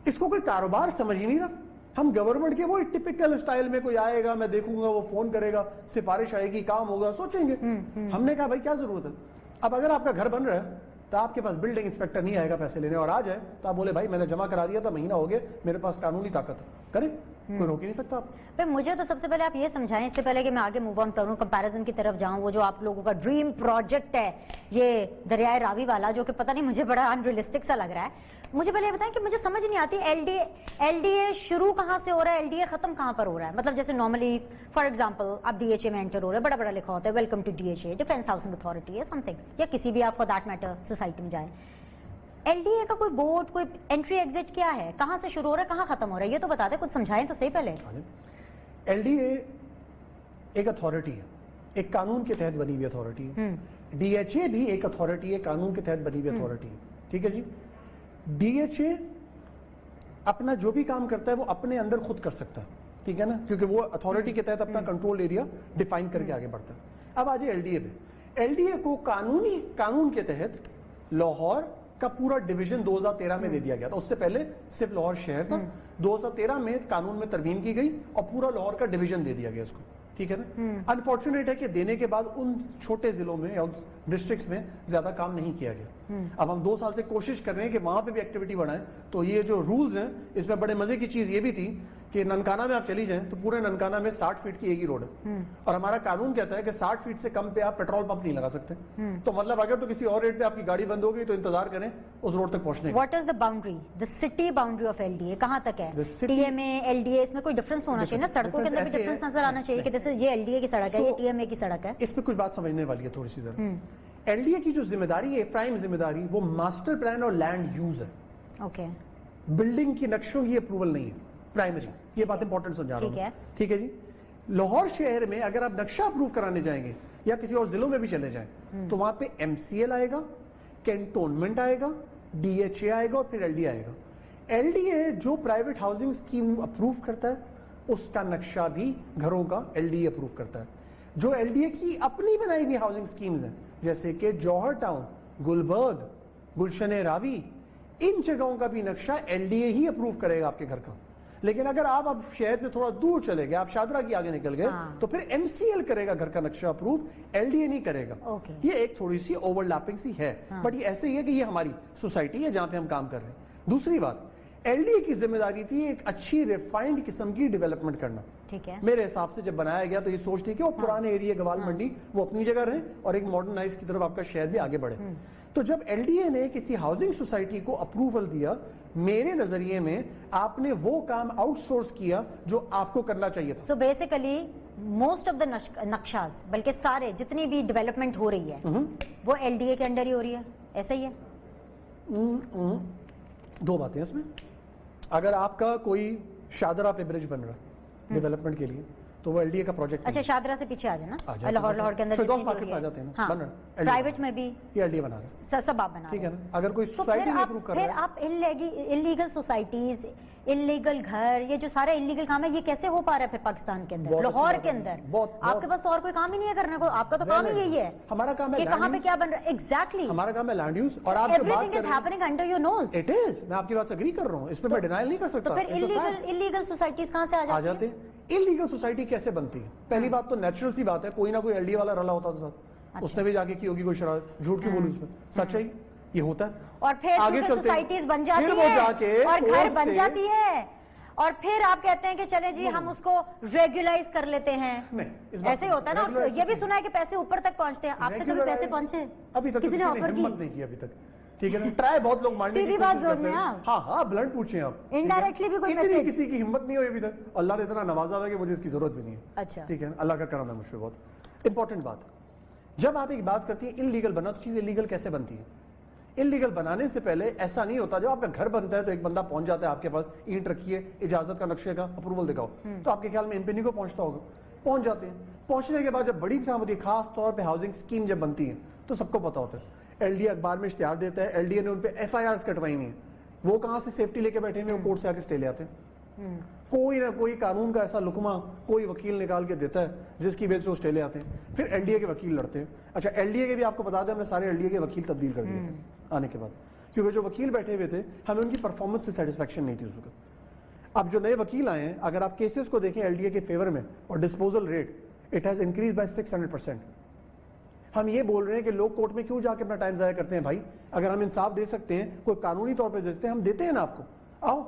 Speaker 2: इसको कोई कारोबार समझ ही नहीं रहा। हम गवर्नमेंट के वो टिपिकल स्टाइल में कोई आएगा, मैं देखूंगा, वो फोन करेगा, सिफारिश आएगी, काम होगा, सोचेंगे। हमने कहा भाई क्या जरूरत है। अब अगर आपका घर बन रहा है तो आपके पास बिल्डिंग इंस्पेक्टर नहीं आएगा पैसे लेने, और आ जाए तो आप बोले भाई मैंने जमा करा दिया था, महीना हो गया, मेरे पास कानूनी ताकत है, करें, कोई रोक ही नहीं सकता आप।
Speaker 1: भाई मुझे तो सबसे पहले आप ये समझाएं, इससे पहले कि मैं आगे मूव ऑन करूं, कंपैरिजन की तरफ जाऊं, वो जो आप लोगों का ड्रीम प्रोजेक्ट है ये दरियाए रावी वाला, जो कि पता नहीं मुझे बड़ा अनरियलिस्टिक सा लग रहा है। मुझे पहले ये बताएं कि मुझे समझ नहीं आती एलडीए शुरू कहां से हो रहा है, एलडीए खत्म कहां पर हो रहा है। मतलब जैसे नॉर्मली फॉर एग्जांपल आप डीएचए में एंटर हो रहे हैं, बड़ा बड़ा लिखा होता है welcome to DHA, defence housing authority या समथिंग, या किसी भी आप फॉर दैट मैटर सोसाइटी में जाए। एलडीए का कोई बोर्ड, कोई एंट्री एग्जिट क्या है, कहां से शुरू हो रहा है, कहां खत्म हो रहा है, ये तो बता दे, कुछ समझाएं तो सही पहले।
Speaker 2: एलडीए एक अथॉरिटी है, एक कानून के तहत बनी हुई अथॉरिटी है। डीएचए भी एक अथॉरिटी है, कानून के तहत बनी हुई अथॉरिटी है, ठीक है जी। डीएचए अपना जो भी काम करता है वो अपने अंदर खुद कर सकता है, ठीक है ना, क्योंकि वो अथॉरिटी के तहत अपना कंट्रोल एरिया डिफाइन करके आगे बढ़ता है। अब आ जाए एलडीए पे। एलडीए को कानून के तहत लाहौर का पूरा डिवीजन 2013 में दे दिया गया था। उससे पहले सिर्फ लाहौर शहर था। 2013 में कानून में तरमीम की गई और पूरा लाहौर का डिवीजन दे दिया गया इसको, ठीक है ना। अनफॉर्चुनेट है कि देने के बाद उन छोटे जिलों में या डिस्ट्रिक्ट्स में ज्यादा काम नहीं किया गया। अब हम 2 साल से कोशिश कर रहे हैं कि वहां पे भी एक्टिविटी बढ़ाएं। तो ये जो रूल्स हैं, इसमें बड़े मजे की चीज ये भी थी कि ननकाना में आप चली जाएं तो पूरे ननकाना में 60 फीट की एक ही रोड है, और हमारा कानून कहता है कि 60 फीट से कम पे आप पेट्रोल पंप नहीं लगा सकते। तो मतलब अगर तो किसी और रेट पे आपकी गाड़ी बंद हो गई तो इंतजार करें उस रोड तक पहुंचने का।
Speaker 1: What is the boundary, the city boundary of LDA कहां तक है?
Speaker 2: city-
Speaker 1: टीएमए एलडीए, इसमें कोई डिफरेंस होना चाहिए ना, सड़कों के अंदर भी
Speaker 2: ऐसे है-
Speaker 1: डिफरेंस नजर आना चाहिए कि जैसे ये एलडीए की सड़क है, ये टीएमए की सड़क है।
Speaker 2: इसमें कुछ बात समझने वाली है थोड़ी सी जरा। एलडीए की जो जिम्मेदारी है, प्राइम जिम्मेदारी, वो मास्टर प्लान और लैंड यूज है।
Speaker 1: ओके,
Speaker 2: बिल्डिंग की नक्शों की अप्रूवल नहीं है, प्राइमरी। ये बात इंपॉर्टेंट समझा रहा
Speaker 1: ठीक है।
Speaker 2: हूं, ठीक है जी। लाहौर शहर में अगर आप नक्शा अप्रूव कराने जाएंगे या किसी और जिलों में भी चले जाएं तो वहां पे एमसीएल आएगा, कैंटोनमेंट आएगा, डीएचए आएगा और फिर एलडीए आएगा। एलडीए जो प्राइवेट हाउसिंग स्कीम अप्रूव करता है उसका नक्शा भी घरों का एलडीए अप्रूव करता है। जो एलडीए की अपनी बनाई हुई हाउसिंग स्कीम्स हैं, जैसे कि जौहर टाउन, गुलबर्ग, गुलशन रावी, इन जगहों का भी नक्शा एलडीए ही अप्रूव करेगा आपके घर का। लेकिन अगर आप अब शहर से थोड़ा दूर चले गए, आप शादरा की आगे निकल गए, तो फिर एमसीएल करेगा घर का नक्शा अप्रूव, एलडीए नहीं करेगा। ये एक थोड़ी सी ओवरलैपिंग सी है, बट ये ऐसे ही है कि ये हमारी सोसाइटी है जहां पे हम काम कर रहे हैं। दूसरी बात, एलडीए की जिम्मेदारी थी एक अच्छी रिफाइंड किस्म की डेवलपमेंट करना।
Speaker 1: ठीक है।
Speaker 2: मेरे हिसाब से जब बनाया गया तो ये सोच थी कि वो पुराने एरिया गवाल मंडी वो अपनी जगह रहे और एक मॉडर्नाइज की तरफ आपका शहर भी आगे बढ़े। तो जब एलडीए ने किसी हाउसिंग सोसाइटी को अप्रूवल दिया, मेरे नजरिए में आपने वो काम आउटसोर्स किया जो आपको करना चाहिए था।
Speaker 1: So basically most of the नक्शास, बल्कि सारे जितनी भी डेवलपमेंट हो रही है वो एलडीए के अंडर ही हो रही है, ऐसा ही है?
Speaker 2: 2 बातें इसमें। अगर आपका कोई शादरा पे ब्रिज बन रहा है डेवलपमेंट के लिए, तो वो एलडीए का प्रोजेक्ट
Speaker 1: अच्छा शादरा से पीछे आ जाए
Speaker 2: आ
Speaker 1: ना,
Speaker 2: जाते
Speaker 1: लाहौर के अंदर
Speaker 2: फिरदौस
Speaker 1: जितनी भी
Speaker 2: मार्केट
Speaker 1: हो
Speaker 2: आ
Speaker 1: रही
Speaker 2: जाते हैं ना,
Speaker 1: हाँ,
Speaker 2: बन रहा है,
Speaker 1: प्राइवेट में भी
Speaker 2: ये एलडीए बना रहे हैं,
Speaker 1: सब आप बना
Speaker 2: ठीक
Speaker 1: रहे
Speaker 2: है
Speaker 1: हैं।
Speaker 2: ना। अगर कोई
Speaker 1: तो
Speaker 2: सोसाइटी
Speaker 1: फिर
Speaker 2: नहीं
Speaker 1: आप
Speaker 2: अप्रूव कर
Speaker 1: फिर
Speaker 2: रहा है,
Speaker 1: आप इलीगल सोसाइटीज, इलीगल घर, ये जो सारे इलीगल काम है, ये कैसे हो पा रहा है फिर पाकिस्तान के अंदर,
Speaker 2: बहुत अच्छी
Speaker 1: लाहौर
Speaker 2: बात
Speaker 1: के
Speaker 2: है।
Speaker 1: अंदर?
Speaker 2: बहुत-
Speaker 1: आपके पास तो और कोई काम ही नहीं है करने को, आपका तो काम ही यही है
Speaker 2: हमारा काम है
Speaker 1: कि
Speaker 2: land
Speaker 1: कहाँ पे
Speaker 2: use,
Speaker 1: क्या बन रहा है। एग्जैक्टली,
Speaker 2: हमारा काम है लैंड यूज, और आप जो बात
Speaker 1: एवरीथिंग
Speaker 2: कर
Speaker 1: इज
Speaker 2: रहे हैं
Speaker 1: happening under your nose.
Speaker 2: It is, मैं आपकी बात से एग्री कर रहा हूँ, इस पे मैं डिनाइल नहीं कर सकता।
Speaker 1: तो फिर इलीगल सोसाइटीज कहाँ से आ जाती
Speaker 2: हैं। इलीगल सोसाइटी कैसे बनती है? पहली बात तो नेचुरल सी बात है, कोई ना कोई एलडीए वाला रला होता था साथ, उसने भी जाके की होगी कोई शरारत, झूठ क्यों बोलूं उसमें, सच है ये होता है।
Speaker 1: और फिर
Speaker 2: आगे
Speaker 1: क्योंकि
Speaker 2: चलते
Speaker 1: सोसाइटीज बन जाती
Speaker 2: फिर वो
Speaker 1: है
Speaker 2: जाके
Speaker 1: और घर
Speaker 2: कोर्ट
Speaker 1: बन
Speaker 2: से-
Speaker 1: जाती है, और फिर आप कहते हैं कि चले जी हम उसको रेगुलाइज कर लेते हैं।
Speaker 2: नहीं, इस बात
Speaker 1: ऐसे ही होता है ना।
Speaker 2: regularize
Speaker 1: ये भी सुना है कि पैसे ऊपर तक पहुंचते हैं, आप तक कभी पैसे पहुंचे?
Speaker 2: अभी तक
Speaker 1: किसी ने ऑफर की?
Speaker 2: हिम्मत नहीं की अभी तक, ठीक है ना। ट्राई बहुत लोग मारने की
Speaker 1: सीधी बात
Speaker 2: कोशिश करते
Speaker 1: जोड़ने
Speaker 2: हैं।
Speaker 1: आप।
Speaker 2: हाँ हाँ, ब्लड पूछे आप, ठीक है?
Speaker 1: Indirectly भी कोई
Speaker 2: इतनी
Speaker 1: message?
Speaker 2: किसी की हिम्मत नहीं हुई अभी तक, अल्लाह ने इतना नवाजा है कि मुझे इसकी जरूरत भी नहीं है।
Speaker 1: अच्छा।
Speaker 2: ठीक है, अल्लाह का करम है मुझ पे बहुत। इंपॉर्टेंट बात, जब आप एक बात करती है इलीगल बना, तो चीज इलीगल कैसे बनती है? इलीगल बनाने से पहले ऐसा नहीं होता, जब आपका घर बनता है तो एक बंदा पहुंच जाता है आपके पास, ईंट रखिए, इजाजत का नक्शे का अप्रूवल दिखाओ, तो आपके ख्याल में एमपीनी को पहुंचता होगा, पहुंच जाते हैं। पहुंचने के बाद जब बड़ी काम होती है, खास तौर पे हाउसिंग स्कीम जब बनती है, तो सबको पता होता है, एलडीए अखबार में इश्तिहार देता है, एलडीए ने उन पे एफआईआर कटवाई नहीं है, वो कहां से सेफ्टी लेके बैठे हैं, वो कोर्ट से आके स्टे ले आते हैं। कोई ना कोई कानून का ऐसा लुकमा कोई वकील निकाल के देता है जिसकी बेस पे वो स्टे ले आते हैं, फिर एलडीए के वकील लड़ते हैं। अच्छा, एलडीए के भी आपको बता दें, हमने सारे एलडीए के वकील तब्दील कर दिए थे आने के बाद, क्योंकि जो वकील बैठे हुए थे हमें उनकी परफॉर्मेंस से सेटिस्फेक्शन नहीं थी उस वक्त। अब जो नए वकील आए हैं, अगर आप केसेस को देखें एलडीए के फेवर में, और disposal rate it has increase by 600%। हम ये बोल रहे हैं कि लोग कोर्ट में क्यों जाके अपना टाइम जाया करते हैं भाई? अगर हम इंसाफ दे सकते हैं, कोई कानूनी तौर पर देते हैं, हम देते हैं ना आपको, आओ।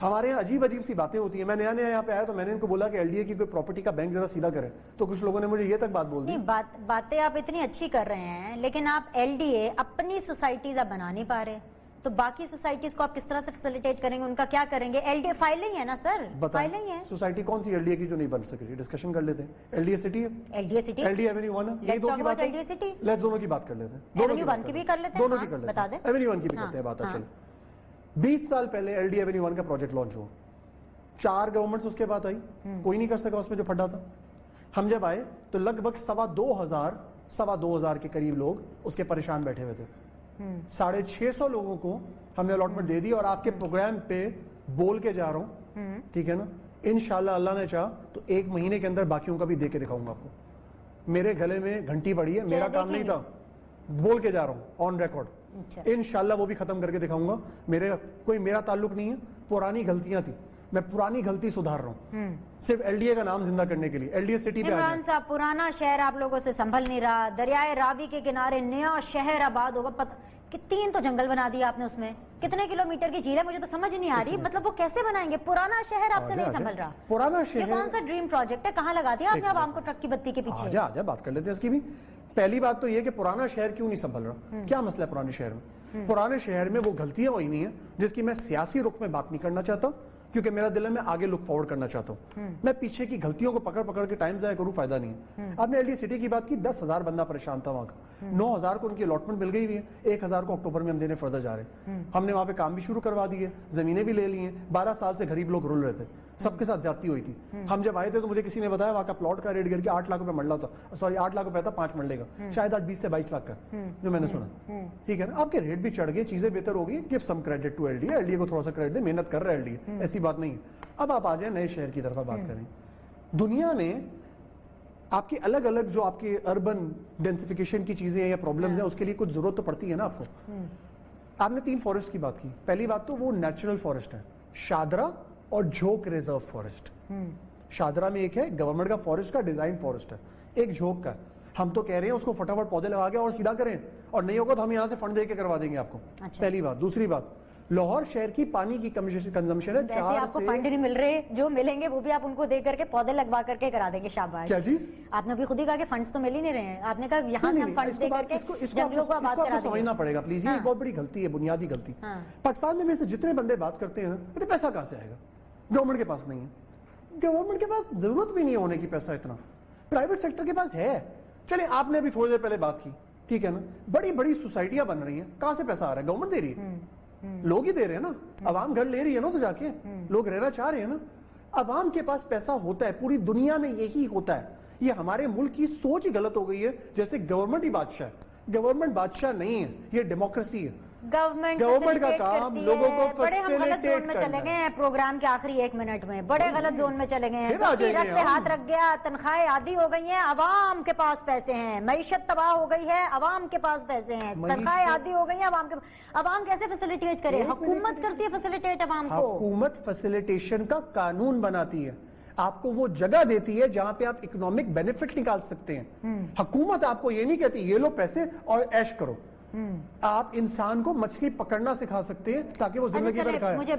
Speaker 2: हमारे यहाँ अजीब अजीब सी बातें होती हैं। मैं नया नया यहाँ पे आया तो मैंने इनको बोला कि एलडीए की कोई प्रॉपर्टी का बैंक जरा सीधा करे, तो कुछ लोगों ने मुझे ये तक बात बोल दी।
Speaker 1: नहीं, बातें आप इतनी अच्छी कर रहे हैं, लेकिन आप एलडीए अपनी सोसाइटीज आप बना नहीं पा रहे, तो बाकी सोसाइटीज को आप किस तरह से फैसिलिटेट करेंगे, उनका क्या करेंगे? एलडीए फाइलें ही है ना सर, फाइलें ही है।
Speaker 2: सोसाइटी कौन सी एलडीए की जो नहीं बन सकेगी, डिस्कशन कर लेते हैं। एलडीए सिटी है,
Speaker 1: एलडीए सिटी,
Speaker 2: एलडीए एवेन्यू 1 है, ये दो की बात है।
Speaker 1: एलडीए सिटी,
Speaker 2: लेट्स दोनों की बात कर लेते हैं,
Speaker 1: एवेन्यू 1 की भी कर लेते हैं,
Speaker 2: दोनों की कर लेते
Speaker 1: बता
Speaker 2: हैं,
Speaker 1: दें,
Speaker 2: एवेन्यू 1 की भी करते हैं बात। चलो, 20 साल पहले एलडीए एवेन्यू 1 का प्रोजेक्ट लॉन्च हुआ, 4 गवर्नमेंट्स उसके बाद आई, कोई नहीं कर सका उसमें जो फटा था। हम जब आए तो लगभग 2,500 के करीब लोग उसके परेशान बैठे हुए थे। 650 लोगों को हमने अलॉटमेंट दे दी, और आपके प्रोग्राम पे बोल के जा रहा हूं, ठीक है ना, इंशाल्लाह अल्लाह ने चाहा तो 1 महीने के अंदर बाकियों का भी दे के दिखाऊंगा आपको। मेरे गले में घंटी पड़ी है, मेरा काम नहीं था, बोल के जा रहा हूं ऑन रिकॉर्ड, इंशाल्लाह वो भी खत्म करके दिखाऊंगा। मेरा ताल्लुक नहीं है, पुरानी गलतियां थी, मैं पुरानी गलती सुधार रहा हूँ, सिर्फ एलडीए का नाम जिंदा करने के लिए। एलडीए सिटी पे
Speaker 1: इमरान साहब, पुराना शहर आप लोगों से संभल नहीं रहा, दरियाए रावी के किनारे नया शहर आबाद होगा, पता कि 3 तो जंगल बना दिया आपने, उसमें कितने किलोमीटर की झील है, मुझे तो समझ ही नहीं आ रही, मतलब वो कैसे बनाएंगे? पुराना शहर आपसे नहीं संभल रहा,
Speaker 2: पुराना
Speaker 1: ये
Speaker 2: शहर
Speaker 1: कौन सा ड्रीम प्रोजेक्ट है, कहाँ लगा दिया आपने आवाम को ट्रक की बत्ती के पीछे?
Speaker 2: आजा बात कर लेते हैं इसकी भी। पहली बात तो ये कि पुराना शहर क्यों नहीं संभल रहा, क्या मसला है पुराने शहर में? पुराने शहर में वो गलतियां हुई नहीं है जिसकी मैं सियासी रुख में बात नहीं करना चाहता, क्योंकि मेरा दिल है मैं आगे लुक फॉरवर्ड करना चाहता हूँ। मैं पीछे की गलतियों को पकड़ पकड़ के टाइम जाया करूँ, फायदा नहीं है। आपने एलडीए सिटी की बात की, 10,000 बंदा परेशान था वहां का, 9,000 को उनकी अलॉटमेंट मिल गई हुई है, 1,000 को अक्टूबर में हम देने फर्दर जा रहे हैं। हमने वहां पे काम भी शुरू करवा दिए, जमीनें भी ले ली हैं। 12 साल से गरीब लोग रुल रहे थे, सबके साथ ज्यादती हुई थी। हम जब आए थे तो मुझे किसी ने बताया वहां का प्लॉट का रेट गिर के 8 लाख रुपए मरला था, सॉरी 8 लाख रुपए था 5 मरले का, शायद आज 20 से 22 लाख का, जो मैंने सुना। ठीक है ना, आपके रेट भी चढ़ गए, चीजें बेहतर हो गई, give some credit to LDA, LDA को थोड़ा सा क्रेडिट दे, मेहनत कर रहा है एलडीए, ऐसी बात नहीं है। अब आप आ जाए नए शहर की तरफ बात करें। दुनिया में आपकी अलग अलग जो आपकी अर्बन डेंसिफिकेशन की चीजें या प्रॉब्लम्स हैं, उसके लिए कुछ जरूरत तो पड़ती है ना आपको। आपने 3 फॉरेस्ट की बात की, पहली बात तो वो नेचुरल फॉरेस्ट है, शादरा और झोंक रिजर्व फॉरेस्ट। शादरा में एक है गवर्नमेंट का फॉरेस्ट का डिजाइन फॉरेस्ट है, एक झोंक का। हम तो कह रहे हैं उसको फटाफट पौधे लगा के और सीधा करें, और नहीं होगा तो हम यहाँ से फंड दे के करवा देंगे आपको।
Speaker 1: अच्छा।
Speaker 2: पहली बात। दूसरी बात, लाहौर शहर की पानी की कंजम्पशन है,
Speaker 1: वैसे आपको फंड नहीं मिल रहे, जो मिलेंगे वो भी आप उनको दे करके पौधे लगवा करके करा देंगे, शाबाश।
Speaker 2: क्या चीज?
Speaker 1: आपने अभी खुद ही कहा कि फंड्स तो मिल ही नहीं रहे हैं, आपने कहा यहाँ से हम फंड्स दे करके जंगलों को आबाद करा देंगे।
Speaker 2: समझना पड़ेगा प्लीज, ये बहुत बड़ी गलती है, बुनियादी गलती। पाकिस्तान में से जितने बंदे बात करते हैं, तो पैसा कहाँ से आएगा? गवर्नमेंट के पास नहीं है, गवर्नमेंट के पास जरूरत भी नहीं होने की पैसा इतना, प्राइवेट सेक्टर के पास है। चलिए, आपने अभी थोड़ी देर पहले बात की, ठीक है ना, बड़ी बड़ी सोसाइटियां बन रही हैं, कहां से पैसा आ रहा है? गवर्नमेंट दे रही है, लोग ही दे रहे हैं ना, आवाम घर ले रही है ना, तो जाके लोग रहना चाह रहे हैं ना। عوام کے پاس پیسہ ہوتا ہے, پوری دنیا میں یہی ہوتا ہے. یہ ہمارے ملک کی سوچ ہی غلط ہو گئی ہے, جیسے گورنمنٹ ہی بادشاہ ہے. گورنمنٹ بادشاہ نہیں ہے, یہ ڈیموکریسی ہے.
Speaker 1: گورنمنٹ
Speaker 2: کا کام لوگوں کو
Speaker 1: بڑے ہم غلط
Speaker 2: facilitate
Speaker 1: زون میں چلے گئے ہیں پروگرام کے آخری 1 منٹ میں, بڑے غلط زون میں چلے گئے ہیں. رت پہ ہاتھ رکھ گیا, تنخواہیں عادی ہو گئی ہیں, عوام کے پاس پیسے ہیں, معیشت تباہ ہو گئی ہے, عوام کے پاس پیسے ہیں, تنخواہیں عادی ہو گئی ہیں, عوام کیسے فیسیلیٹیٹ کرے؟ حکومت کرتی ہے فیسیلیٹیٹ عوام کو.
Speaker 2: حکومت فیسیلیٹیشن کا قانون بناتی ہے, آپ کو وہ جگہ دیتی ہے جہاں پہ آپ اکنامک بینیفٹ نکال سکتے ہیں. حکومت آپ کو یہ نہیں کہتی یہ لو پیسے اور عیش کرو. آپ انسان کو مچھلی پکڑنا سکھا سکتے ہیں تاکہ وہ زندگی بھر کھائے.
Speaker 1: مجھے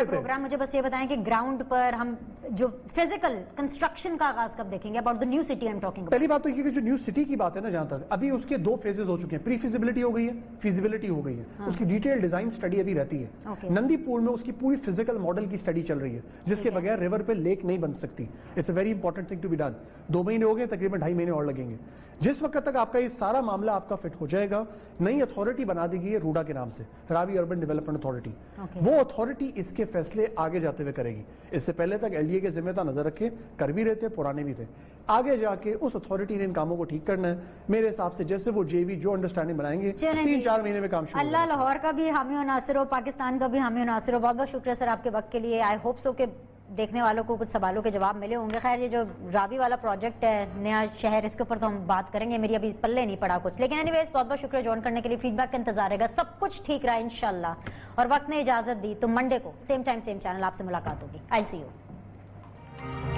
Speaker 1: پروگرام, مجھے بس یہ بتائیں کہ گراؤنڈ پر ہم جو فزیکل کنسٹرکشن کا آغاز کب دیکھیں گے؟ About the new city I am talking.
Speaker 2: پہلی بات تو یہ کہ جو نیو سٹی کی بات ہے نا, جہاں تک ابھی اس کے 2 فیزز ہو چکے ہیں. پری فیزیبلٹی ہو گئی ہے, فیزیبلٹی ہو گئی ہے. اس کی ڈیٹیل ڈیزائن سٹڈی ابھی رہتی ہے. نندی پور میں اس کی پوری فزیکل ماڈل کی سٹڈی چل رہی ہے, جس کے بغیر ریور پہ لیک نہیں بن سکتی. It's a very important thing to be done. 2 مہینے ہو گئے, تقریباً 2.5 مہینے اور لگیں گے. جس وقت تک آپ کا یہ سارا معاملہ آپ کا فٹ ہو جائے گا, نئی اتھارٹی بنا دی گئی ہے روڈا کے نام سے, راوی اربن ڈیولپمنٹ اتھارٹی. وہ اتھارٹی اس کے فیصلے آگے جاتے ہوئے کرے گی. اس سے پہلے تک LDA کے ذمہ دار نظر رکھے, کر بھی رہتے, پرانے بھی تھے. آگے جا کے اس اتھارٹی نے ان کاموں کو ٹھیک کرنا ہے. میرے حساب سے جیسے وہ JV جو انڈرسٹینڈنگ بنائیں گے 3-4 مہینے میں کام شروع.
Speaker 1: اللہ لاہور کا بھی حامی و ناصر ہو, پاکستان کا بھی حامی و ناصر ہو. بہت بہت شکریہ سر آپ کے وقت کے لیے. آئی ہوپ سو کہ دیکھنے والوں کو کچھ سوالوں کے جواب ملے ہوں گے. خیر, یہ جو راوی والا پروجیکٹ ہے نیا شہر, اس کے اوپر تو ہم بات کریں گے, میری ابھی پلے نہیں پڑا کچھ. لیکن اینی ویز بہت بہت شکریہ جوائن کرنے کے لیے. فیڈ بیک کا انتظار رہے گا. سب کچھ ٹھیک رہا انشاءاللہ, اور وقت نے اجازت دی تو منڈے کو سیم ٹائم سیم چینل آپ سے ملاقات ہوگی. آئی سی یو.